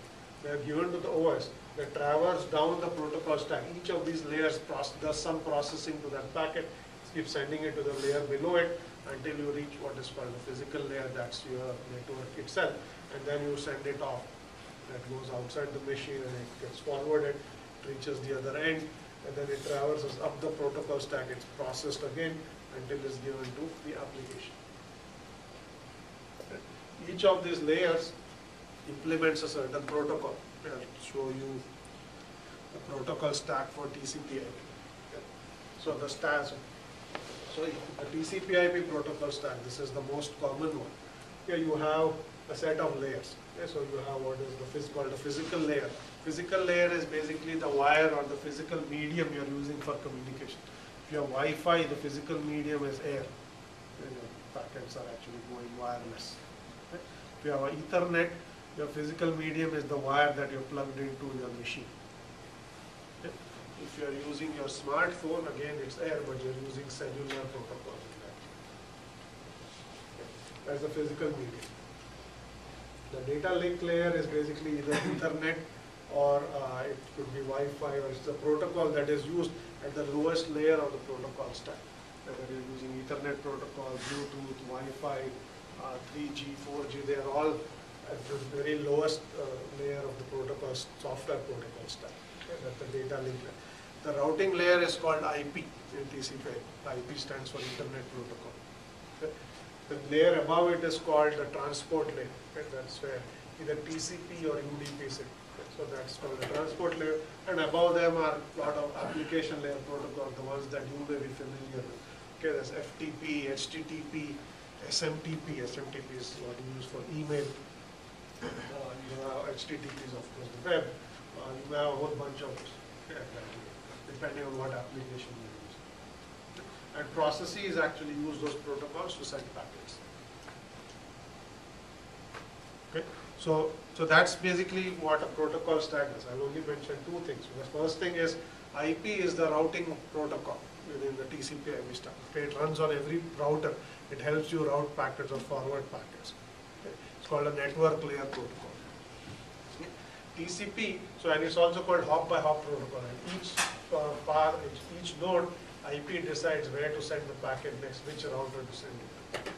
They are given to the OS. They traverse down the protocol stack. Each of these layers does some processing to that packet, keeps sending it to the layer below it until you reach what is called the physical layer, that's your network itself, and then you send it off. That goes outside the machine and it gets forwarded, reaches the other end, and then it traverses up the protocol stack. It's processed again until it's given to the application. Each of these layers implements a certain protocol. I'll show you the protocol stack for TCP/IP. So the stack, so the TCP/IP protocol stack, this is the most common one. Here you have a set of layers. Okay, so you have what is called a physical layer. Physical layer is basically the wire or the physical medium you're using for communication. If you have Wi-Fi, the physical medium is air. And your packets are actually going wireless. Okay. If you have Ethernet, your physical medium is the wire that you're plugged into your machine. Okay. If you're using your smartphone, again it's air, but you're using cellular protocol in that. Okay. That's the physical medium. The data link layer is basically either Ethernet or it could be Wi-Fi, or it's the protocol that is used at the lowest layer of the protocol stack. Whether you're using Ethernet protocol, Bluetooth, Wi-Fi, 3G, 4G, they are all at the very lowest layer of the protocol, software protocol stack. Okay, that's the data link layer. The routing layer is called IP in TCP. IP stands for Internet Protocol. Okay. The layer above it is called the transport layer. Okay. That's where either TCP or UDP sit. Okay. So that's called the transport layer. And above them are a lot of application layer protocol, the ones that you may be familiar with. Okay, there's FTP, HTTP, SMTP. SMTP is what you use for email. You have HTTP is of course the web. You have a whole bunch of depending on what application you use. And processes actually use those protocols to send packets. Okay, so that's basically what a protocol stack is. I'll only mention two things. The first thing is IP is the routing protocol within the TCP/IP stack. Okay, it runs on every router. It helps you route packets or forward packets. Okay. It's called a network layer protocol. TCP, so and it's also called hop by hop protocol. And each node, IP decides where to send the packet next, which router to send it.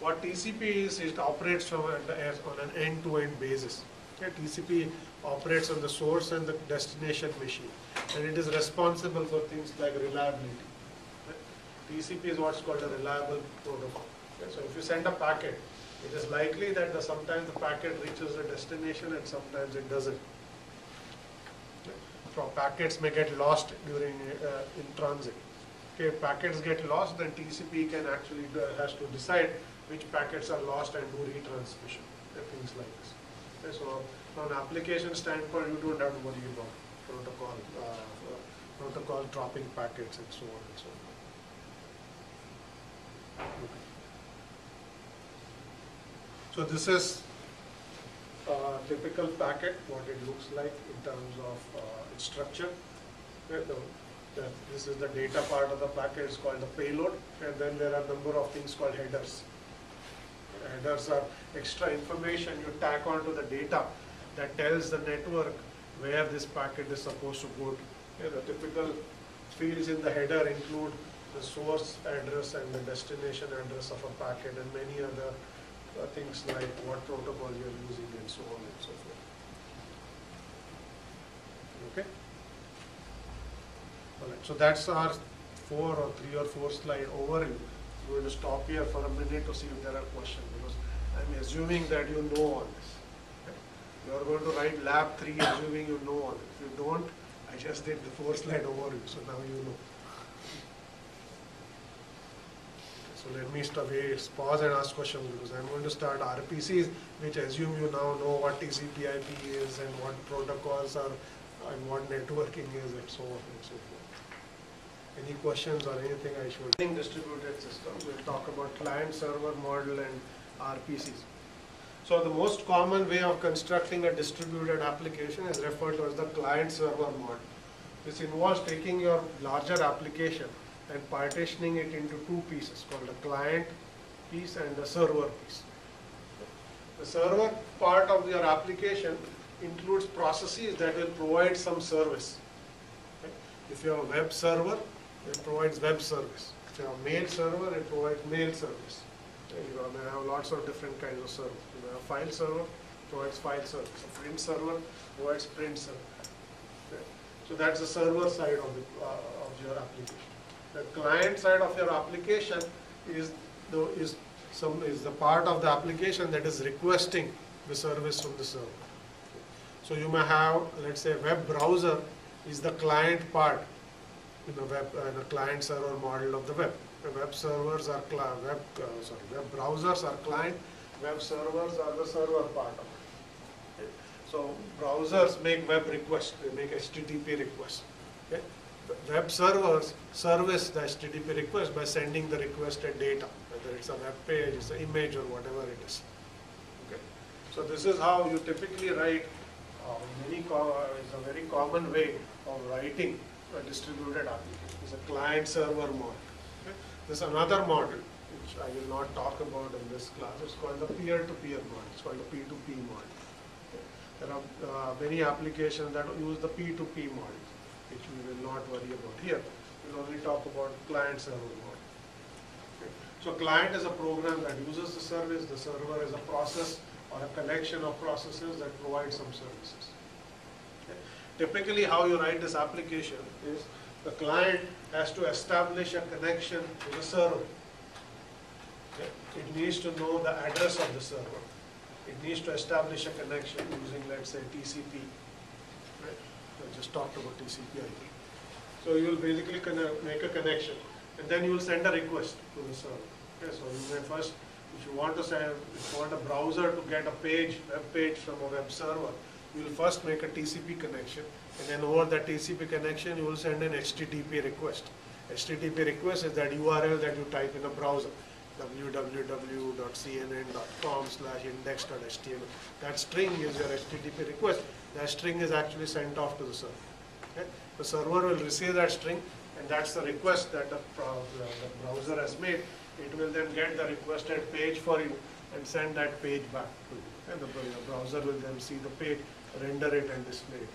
What TCP is, it operates on an end-to-end basis. Okay, TCP operates on the source and the destination machine, and it is responsible for things like reliability. Okay. TCP is what's called a reliable protocol. Okay, so if you send a packet, it is likely that sometimes the packet reaches the destination and sometimes it doesn't. Okay. So packets may get lost during in transit. Okay, if packets get lost, then TCP can actually has to decide which packets are lost and do retransmission, things like this. Okay, so from an application standpoint, you don't have to worry about protocol dropping packets and so on and so forth. Okay. So this is a typical packet, what it looks like in terms of its structure. Okay, this is the data part of the packet, it's called the payload, and then there are a number of things called headers. Headers are extra information you tack onto the data that tells the network where this packet is supposed to go to. Okay, the typical fields in the header include the source address and the destination address of a packet and many other things like what protocol you are using and so on and so forth. Okay? Alright, so that's our 3 or 4 slide overview. I'm going to stop here for a minute to see if there are questions, because I'm assuming that you know all this. Okay? You are going to write lab 3 assuming you know all this. If you don't, I just did the 4 slide overview, so now you know. So let me pause and ask questions, because I'm going to start RPCs, which assume you now know what TCP/IP is and what protocols are and what networking is and so on and so forth. Any questions or anything I should? Distributed systems, we'll talk about client-server model and RPCs. So the most common way of constructing a distributed application is referred to as the client-server model. This involves taking your larger application and partitioning it into 2 pieces called the client piece and the server piece. The server part of your application includes processes that will provide some service. Okay? If you have a web server, it provides web service. If you have a mail server, it provides mail service. Okay? You may have lots of different kinds of servers. You may have a file server, provides file service. A print server provides print service. Okay? So that's the server side of your application. The client side of your application is the part of the application that is requesting the service from the server. So you may have, let's say, web browser is the client part in the web client server model of the web. The web servers are web browsers are client, web servers are the server part of it. Okay. So browsers make web requests, they make HTTP requests. Okay. Web servers service the HTTP request by sending the requested data, whether it's a web page, it's an image, or whatever it is. Okay. So this is how you typically write. It's a very common way of writing a distributed application. It's a client-server model. Okay. There's another model which I will not talk about in this class. It's called the peer-to-peer model. It's called the P2P model. Okay. There are many applications that use the P2P model, which we will not worry about here. We'll only talk about client-server model. Okay. So client is a program that uses the service. The server is a process or a collection of processes that provide some services. Okay. Typically, how you write this application is the client has to establish a connection to the server. Okay. It needs to know the address of the server. It needs to establish a connection using, let's say, TCP. Right? I just talked about TCP/IP. So you will basically make a connection, and then you will send a request to the server. Okay, so you may first, if you want a browser to get a web page from a web server, you will first make a TCP connection, and then over that TCP connection, you will send an HTTP request. HTTP request is that URL that you type in a browser, www.cnn.com/index.html. That string is your HTTP request. That string is actually sent off to the server. Okay? The server will receive that string, and that's the request that the browser has made. It will then get the requested page for you and send that page back to you. And the browser will then see the page, render it, and display it.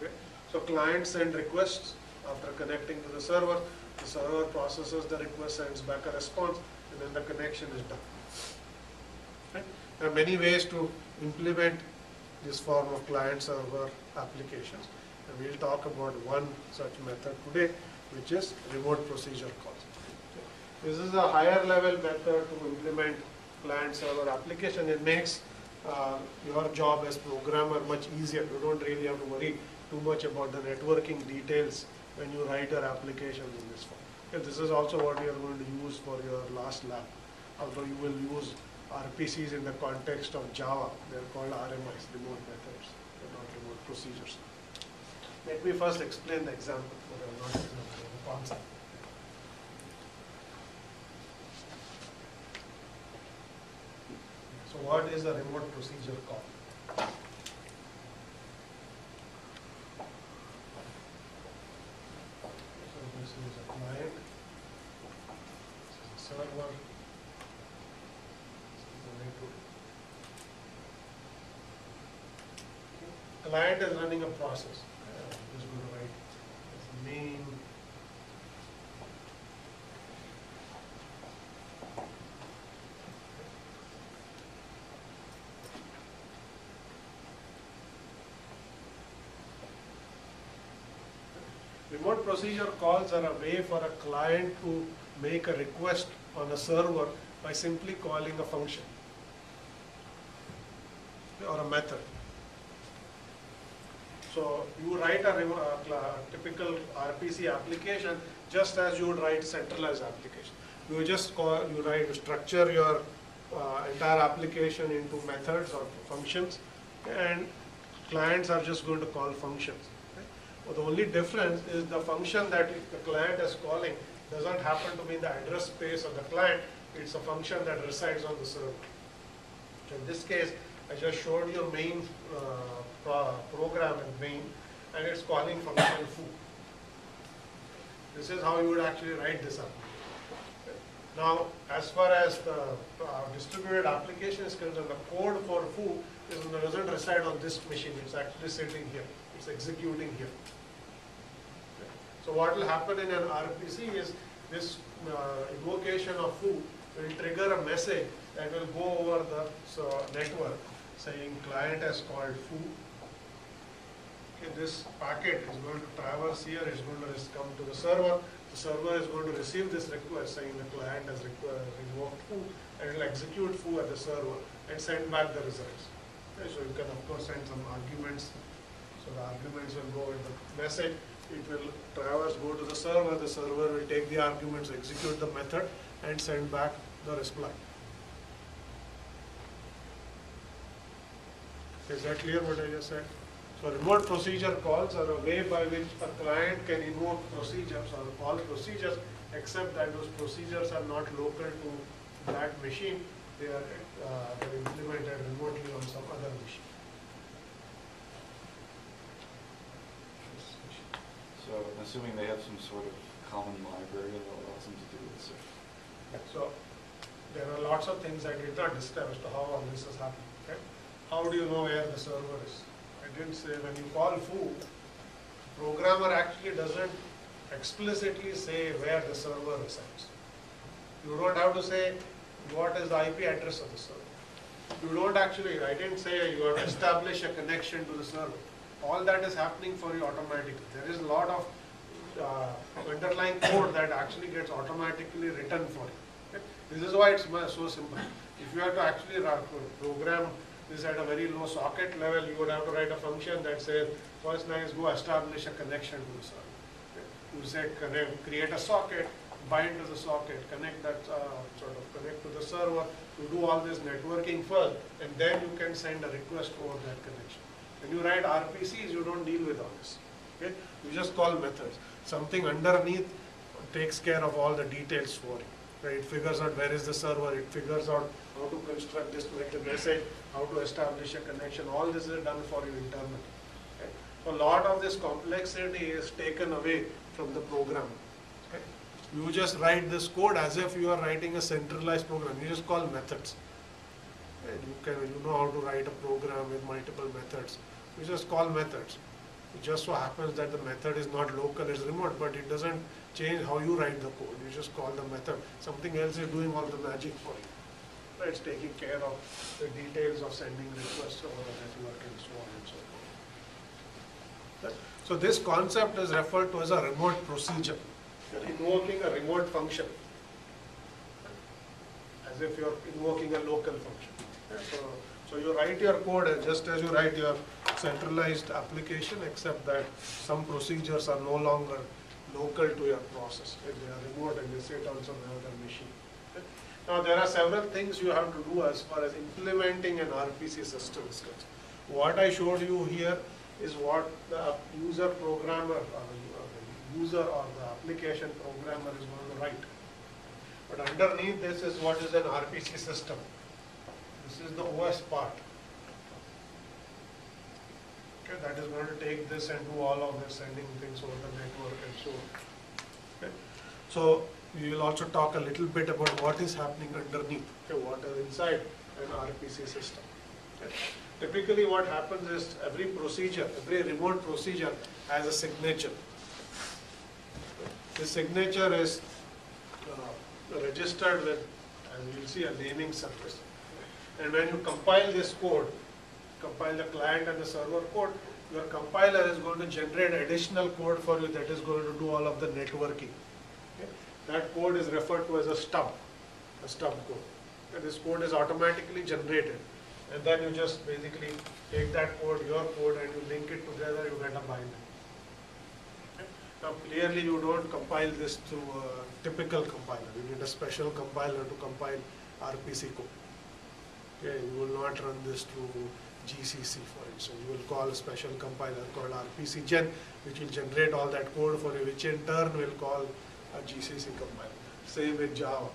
Okay? So client send requests after connecting to the server processes the request, sends back a response, and then the connection is done. Okay? There are many ways to implement this form of client-server applications, and we'll talk about one such method today, which is remote procedure calls. This is a higher level method to implement client server application. It makes your job as programmer much easier. You don't really have to worry too much about the networking details when you write your application in this form. Okay, this is also what you are going to use for your last lab. Although you will use RPCs in the context of Java, they are called RMIs, remote methods, they're not remote procedures. Let me first explain the example, not example, the concept. So what is a remote procedure call? So this is a client, this is a server, this is the network. Client is running a process. I'm just going to write its name. Remote procedure calls are a way for a client to make a request on a server by simply calling a function or a method. So you write a typical RPC application just as you would write centralized application. You just structure your entire application into methods or functions, and clients are just going to call functions. But the only difference is the function that the client is calling doesn't happen to be in the address space of the client. It's a function that resides on the server. So in this case, I just showed you main program in main, and it's calling function foo. This is how you would actually write this up. Now, as far as the distributed application is concerned, the code for foo doesn't reside on this machine. It's actually sitting here. It's executing here. So what will happen in an RPC is this invocation of foo will trigger a message that will go over the network saying client has called foo. Okay, this packet is going to traverse here, it's going to come to the server. The server is going to receive this request saying the client has invoked foo, and it will execute foo at the server and send back the results. Okay, so you can of course send some arguments. So the arguments will go with the message. It will traverse, go to the server will take the arguments, execute the method and send back the reply. Is that clear what I just said? So remote procedure calls are a way by which a client can invoke procedures or call procedures, except that those procedures are not local to that machine. They are they're implemented remotely on some other machine. So I'm assuming they have some sort of common library that allows them to do this. So there are lots of things I did not describe as to how all this is happening. Okay? How do you know where the server is? I didn't say when you call foo, programmer actually doesn't explicitly say where the server resides. You don't have to say what is the IP address of the server. You don't actually, I didn't say you have to establish a connection to the server. All that is happening for you automatically. There is a lot of underlying code that actually gets automatically written for you. Okay? This is why it's so simple. If you have to actually program this at a very low socket level, you would have to write a function that says, first line is go establish a connection to the server. Okay? You say create a socket, bind to the socket, connect that connect to the server. You do all this networking first, and then you can send a request over that connection. When you write RPCs, you don't deal with all this. Okay? You just call methods. Something underneath takes care of all the details for you. Right? It figures out where is the server, it figures out how to construct this message, how to establish a connection. All this is done for you internally. Okay? So a lot of this complexity is taken away from the program. Okay? You just write this code as if you are writing a centralized program. You just call methods. Right? You know how to write a program with multiple methods. You just call methods. It just so happens that the method is not local, it's remote, but it doesn't change how you write the code. You just call the method. Something else is doing all the magic for you. Right? It's taking care of the details of sending requests over the network and so on and so forth. Right? So this concept is referred to as a remote procedure. you're invoking a remote function, as if you're invoking a local function. So you write your code just as you write your centralized application, except that some procedures are no longer local to your process. They are remote and they sit on some other machine. Now there are several things you have to do as far as implementing an RPC system is concerned. What I showed you here is what the user programmer or the user or the application programmer is going to write. But underneath this is what is an RPC system. This is the OS part. Okay, that is going to take this and do all of this, sending things over the network and so on. Okay. So we will also talk a little bit about what is happening underneath, okay, what is inside an RPC system. Okay. Typically what happens is every procedure, every remote procedure has a signature. The signature is registered with, as you will see, a naming service. And when you compile this code, compile the client and the server code, your compiler is going to generate additional code for you that is going to do all of the networking. Okay. That code is referred to as a stub code. And this code is automatically generated. And then you just basically take that code, your code, and you link it together, you get a binary. Okay. Now clearly you don't compile this through a typical compiler. You need a special compiler to compile RPC code. Okay. You will not run this through GCC, for instance. You will call a special compiler called RPC Gen, which will generate all that code for you, which in turn will call a GCC compiler. Same with Java.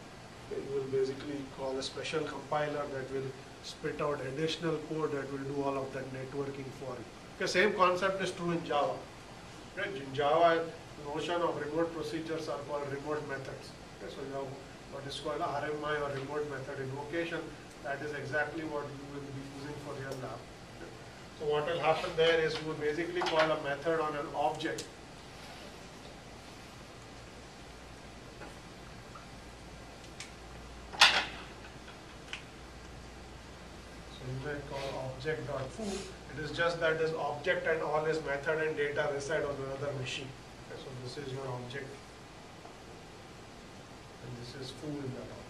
Okay. You will basically call a special compiler that will spit out additional code that will do all of that networking for you. Okay. Same concept is true in Java. Right? In Java, the notion of remote procedures are called remote methods. Okay. So you have what is called RMI or remote method invocation. That is exactly what you will be using for your lab. So what will happen there is you will basically call a method on an object. So you may call object.foo. It is just that this object and all its method and data reside on another machine. Okay, so this is your object. And this is foo in that object.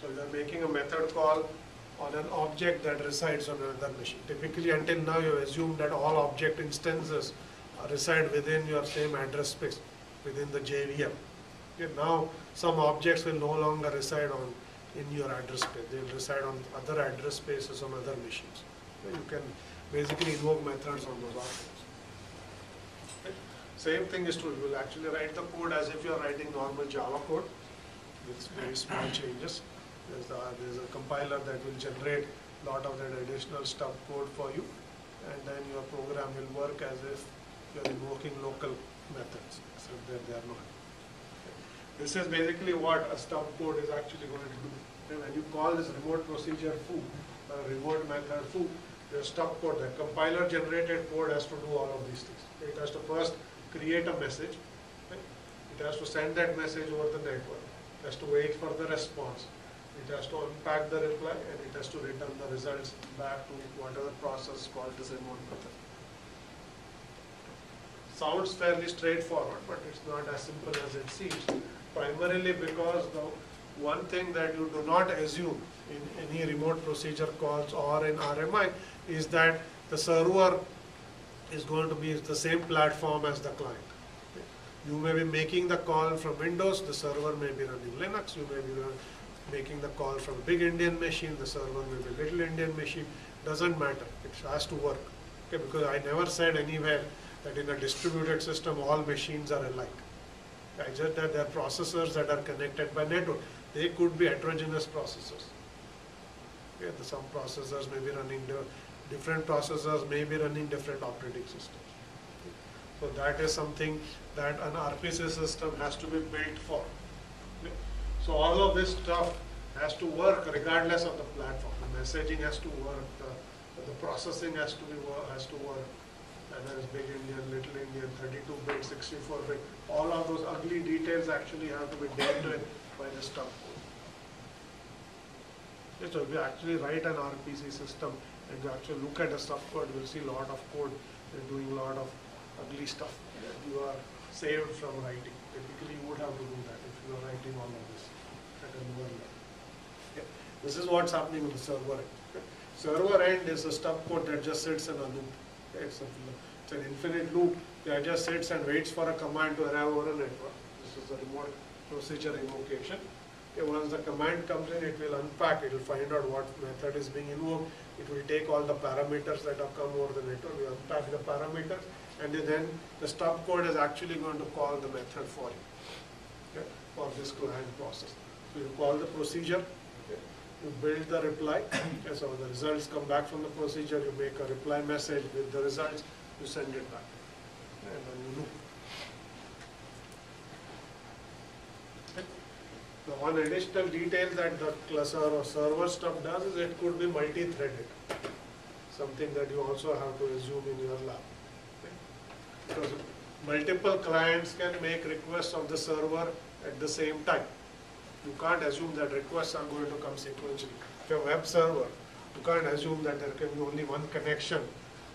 So you are making a method call on an object that resides on another machine. Typically until now you assume that all object instances reside within your same address space, within the JVM. Okay, now some objects will no longer reside in your address space. They will reside on other address spaces on other machines. Okay, you can basically invoke methods on those objects. Okay. Same thing is true. You will actually write the code as if you are writing normal Java code with very small changes. There's a compiler that will generate a lot of that additional stub code for you, and then your program will work as if you're invoking local methods, except that they are not. This is basically what a stub code is actually going to do. And when you call this remote procedure foo, remote method foo, your stub code, the compiler generated code has to do all of these things. It has to first create a message. It has to send that message over the network. It has to wait for the response. It has to unpack the reply, and it has to return the results back to whatever process called this remote method. Sounds fairly straightforward, but it's not as simple as it seems. Primarily because the one thing that you do not assume in any remote procedure calls or in RMI is that the server is going to be the same platform as the client. You may be making the call from Windows, the server may be running Linux, you may be making the call from a big Indian machine, the server may be a little Indian machine, doesn't matter, it has to work. Okay, because I never said anywhere that in a distributed system all machines are alike. I just that there are processors that are connected by network. They could be heterogeneous processors. Okay, some processors may be running, different processors may be running different operating systems. So that is something that an RPC system has to be built for. Okay. So all of this stuff has to work regardless of the platform. The messaging has to work, the processing has to work. And there is big Indian, little Indian, 32-bit, 64-bit. All of those ugly details actually have to be dealt with by the stub code. Okay, so if you actually write an RPC system and you actually look at the stub code, you will see a lot of code. They're doing a lot of ugly stuff that you are saved from writing. Typically, you would have to do that if you are writing all of this at a lower level. Okay. This is what's happening on the server end. Okay. Server end is a stub code that just sits in a loop. Okay. It's an infinite loop that just sits and waits for a command to arrive over a network. This is the remote procedure invocation. Okay, once the command comes in, it will unpack, it will find out what method is being invoked, it will take all the parameters that have come over the network, we unpack the parameters, and then the stub code is actually going to call the method for you, okay, for this client process. So you call the procedure, okay, you build the reply, okay, so the results come back from the procedure, you make a reply message with the results, you send it back, okay, and then you loop. The one additional detail that the cluster or server stuff does is it could be multi-threaded, something that you also have to assume in your lab. Okay? Because multiple clients can make requests of the server at the same time. You can't assume that requests are going to come sequentially. If you have a web server, you can't assume that there can be only one connection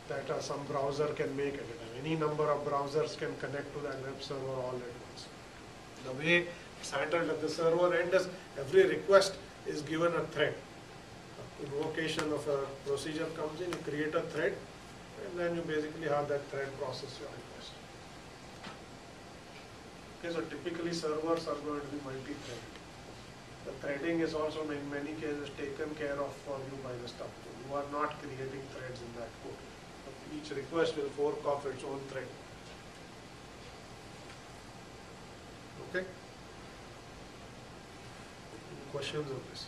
that some browser can make at a time. Any number of browsers can connect to that web server all at once. The way it's handled at the server end is every request is given a thread. Invocation of a procedure comes in, you create a thread, and then you basically have that thread process your request. Okay, so typically servers are going to be multi-threaded. The threading is also in many cases taken care of for you by the stub code. You are not creating threads in that code. Each request will fork off its own thread. Okay? Any questions on this?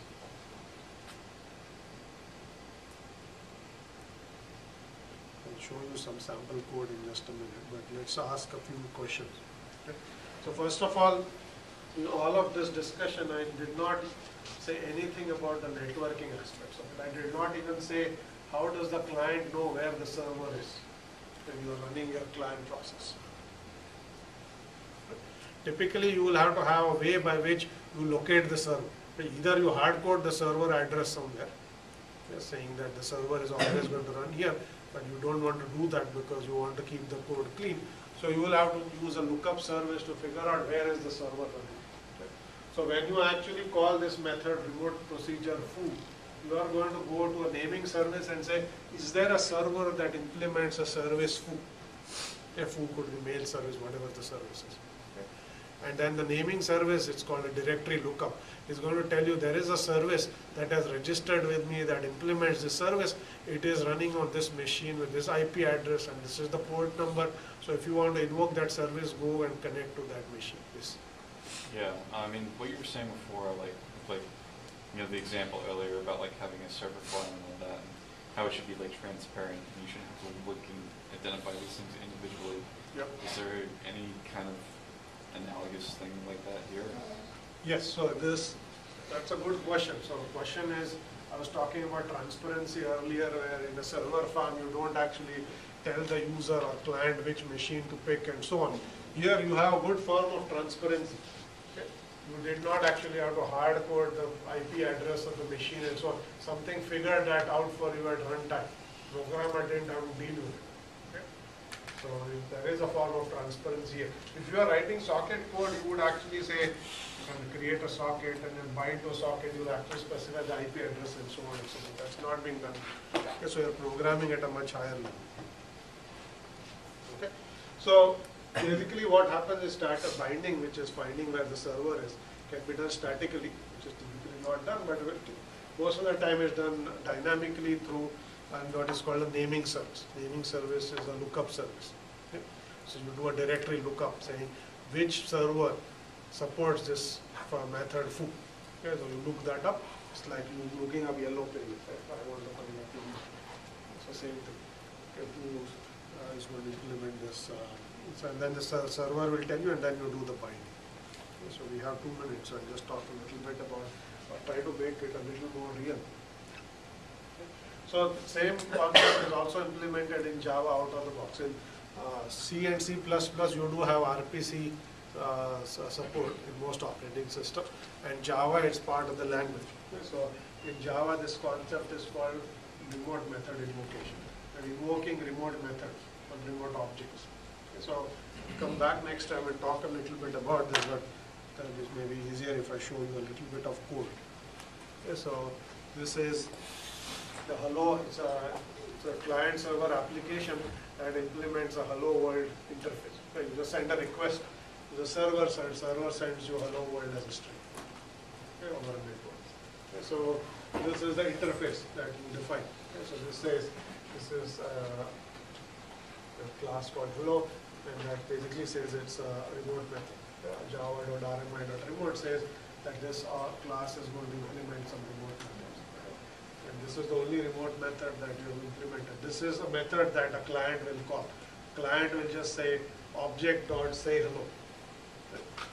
I'll show you some sample code in just a minute, but let's ask a few questions. Okay? So first of all, in all of this discussion, I did not say anything about the networking aspects of it. I did not even say how does the client know where the server is when you are running your client process. Typically, you will have to have a way by which you locate the server. Either you hard code the server address somewhere, saying that the server is always going to run here, but you don't want to do that because you want to keep the code clean. So you will have to use a lookup service to figure out where is the server running. Okay. So when you actually call this method remote procedure foo, you are going to go to a naming service and say, is there a server that implements a service foo? A foo could be mail service, whatever the service is. And then the naming service, it's called a directory lookup, is going to tell you there is a service that has registered with me that implements this service. It is running on this machine with this IP address and this is the port number. So if you want to invoke that service, go and connect to that machine. Yes. Yeah, I mean, what you were saying before, like you know, the example earlier about like having a server farm and all that, and how it should be like transparent, and you shouldn't have to look and identify these things individually. Yep. Is there any kind of analogous thing like that here? Yes, so that's a good question. So the question is, I was talking about transparency earlier, where in a server farm you don't actually tell the user or client which machine to pick and so on. Here you have a good form of transparency. Okay? You did not actually have to hard code the IP address of the machine and so on. Something figured that out for you at runtime. Programmer didn't have to deal with it. So there is a form of transparency here. If you are writing socket code, you would actually say, create a socket and then bind to a socket, you will actually specify the IP address and so on and so forth. That's not being done. Okay, so you are programming at a much higher level. Okay. So basically what happens is static binding, which is finding where the server is, can be done statically, which is typically not done, but most of the time it's done dynamically through and what is called a naming service. Naming service is a lookup service. Okay? So you do a directory lookup saying which server supports this for method foo. Okay, so you look that up. It's like you looking up yellow pages. Right? I want to find out. It's the same thing. Okay, foo is going to implement this. And then the server will tell you, and then you do the binding. Okay, so we have 2 minutes. So I'll just talk a little bit about, try to make it a little more real. So the same concept is also implemented in Java out of the box. In C and C++, you do have RPC support in most operating systems, and Java is part of the language. Okay, so in Java, this concept is called remote method invocation. And invoking remote methods or remote objects. So come back next time and talk a little bit about this, but it may be easier if I show you a little bit of code. Okay, so this is the Hello, it's a client-server application that implements a Hello World interface. Okay, you just send a request to the server sends you Hello World as a string, okay, over a network. Okay, so this is the interface that you define. Okay, so this is a class called Hello, and that basically says it's a remote method. Java.rmi.remote says that this class is going to implement some remote methods. And this is the only remote method that you have implemented. This is a method that a client will call. Client will just say object.sayHello.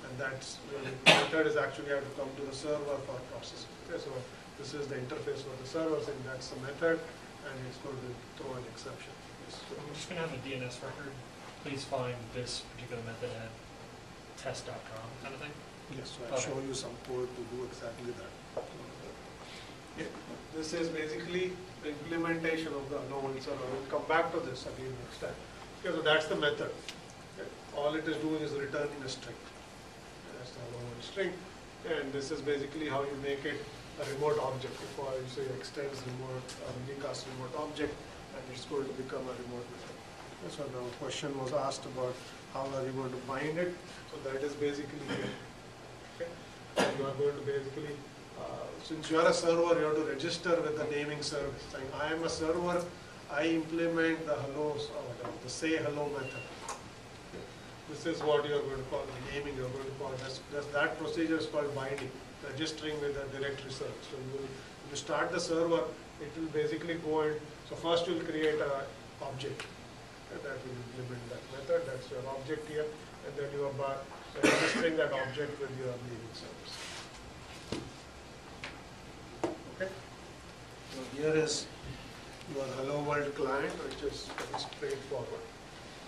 And that's the method is actually have to come to the server for processing. Okay, so this is the interface for the server saying that's the method, and it's going to throw an exception. Yes. So we're just going to have a DNS record. Please find this particular method at test.com kind of thing. Yes, so I'll show you some code to do exactly that. Yeah. This is basically the implementation of the Hello World server. We'll come back to this again next time. Okay, so that's the method. Okay. All it is doing is returning a string. That's the Hello World string. And this is basically how you make it a remote object. If I say extends remote, unicast remote object, and it's going to become a remote method. Okay, so the question was asked about how are you going to bind it. So that is basically it. Okay. So you are going to basically, since you are a server, you have to register with the naming service. Saying, I am a server, I implement the hello, the say hello method. Okay. This is what you are going to call the naming. You are going to call that procedure is called binding, registering with the directory service. So you will, when you start the server, it will basically go and so first you will create an object. And that will implement that method. That's your object here, and then you are registering that object with your naming service. Okay. So here is your Hello World client, which is very straightforward.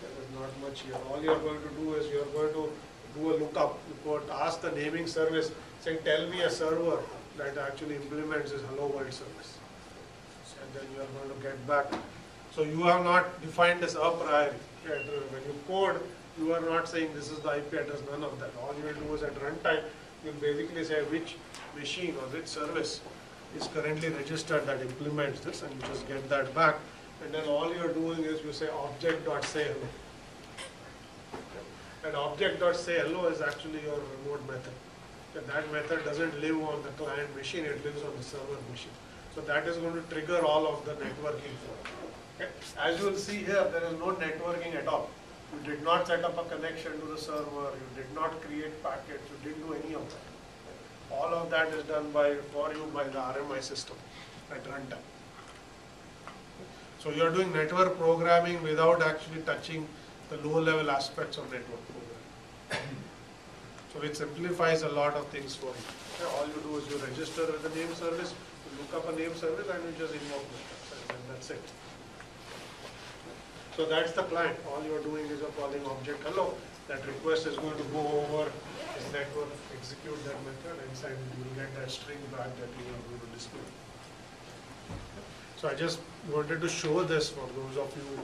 There is not much here. All you are going to do is you are going to do a lookup. You could ask the naming service, saying, "Tell me a server that actually implements this Hello World service," and then you are going to get back. So you have not defined this a priori. When you code, you are not saying this is the IP address, none of that. All you will do is at runtime, you will basically say which machine or which service is currently registered that implements this, and you just get that back. And then all you are doing is you say object.sayHello. And object.sayHello is actually your remote method. And that method doesn't live on the client machine, it lives on the server machine. So that is going to trigger all of the networking for it. Okay. As you will see here, there is no networking at all. You did not set up a connection to the server, you did not create packets, you didn't do any of that. All of that is done for you by the RMI system at runtime. So you are doing network programming without actually touching the low-level aspects of network programming. So it simplifies a lot of things for you. Okay. All you do is you register with the name service, you look up a name service, and you just invoke methods, and that's it. So that's the client. All you are doing is you're calling object hello. That request is going to go over this network, execute that method, and send. You will get that string back that you are going to display. So I just wanted to show this for those of you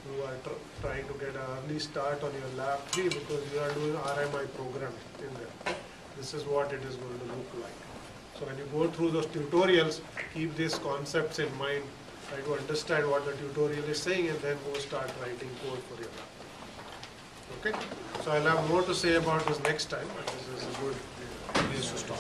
who are trying to get an early start on your lab 3 because you are doing RMI programming in there. This is what it is going to look like. So when you go through those tutorials, keep these concepts in mind. Try to understand what the tutorial is saying and then go start writing code for your lab. Okay? So I'll have more to say about this next time, but this is a good place to stop.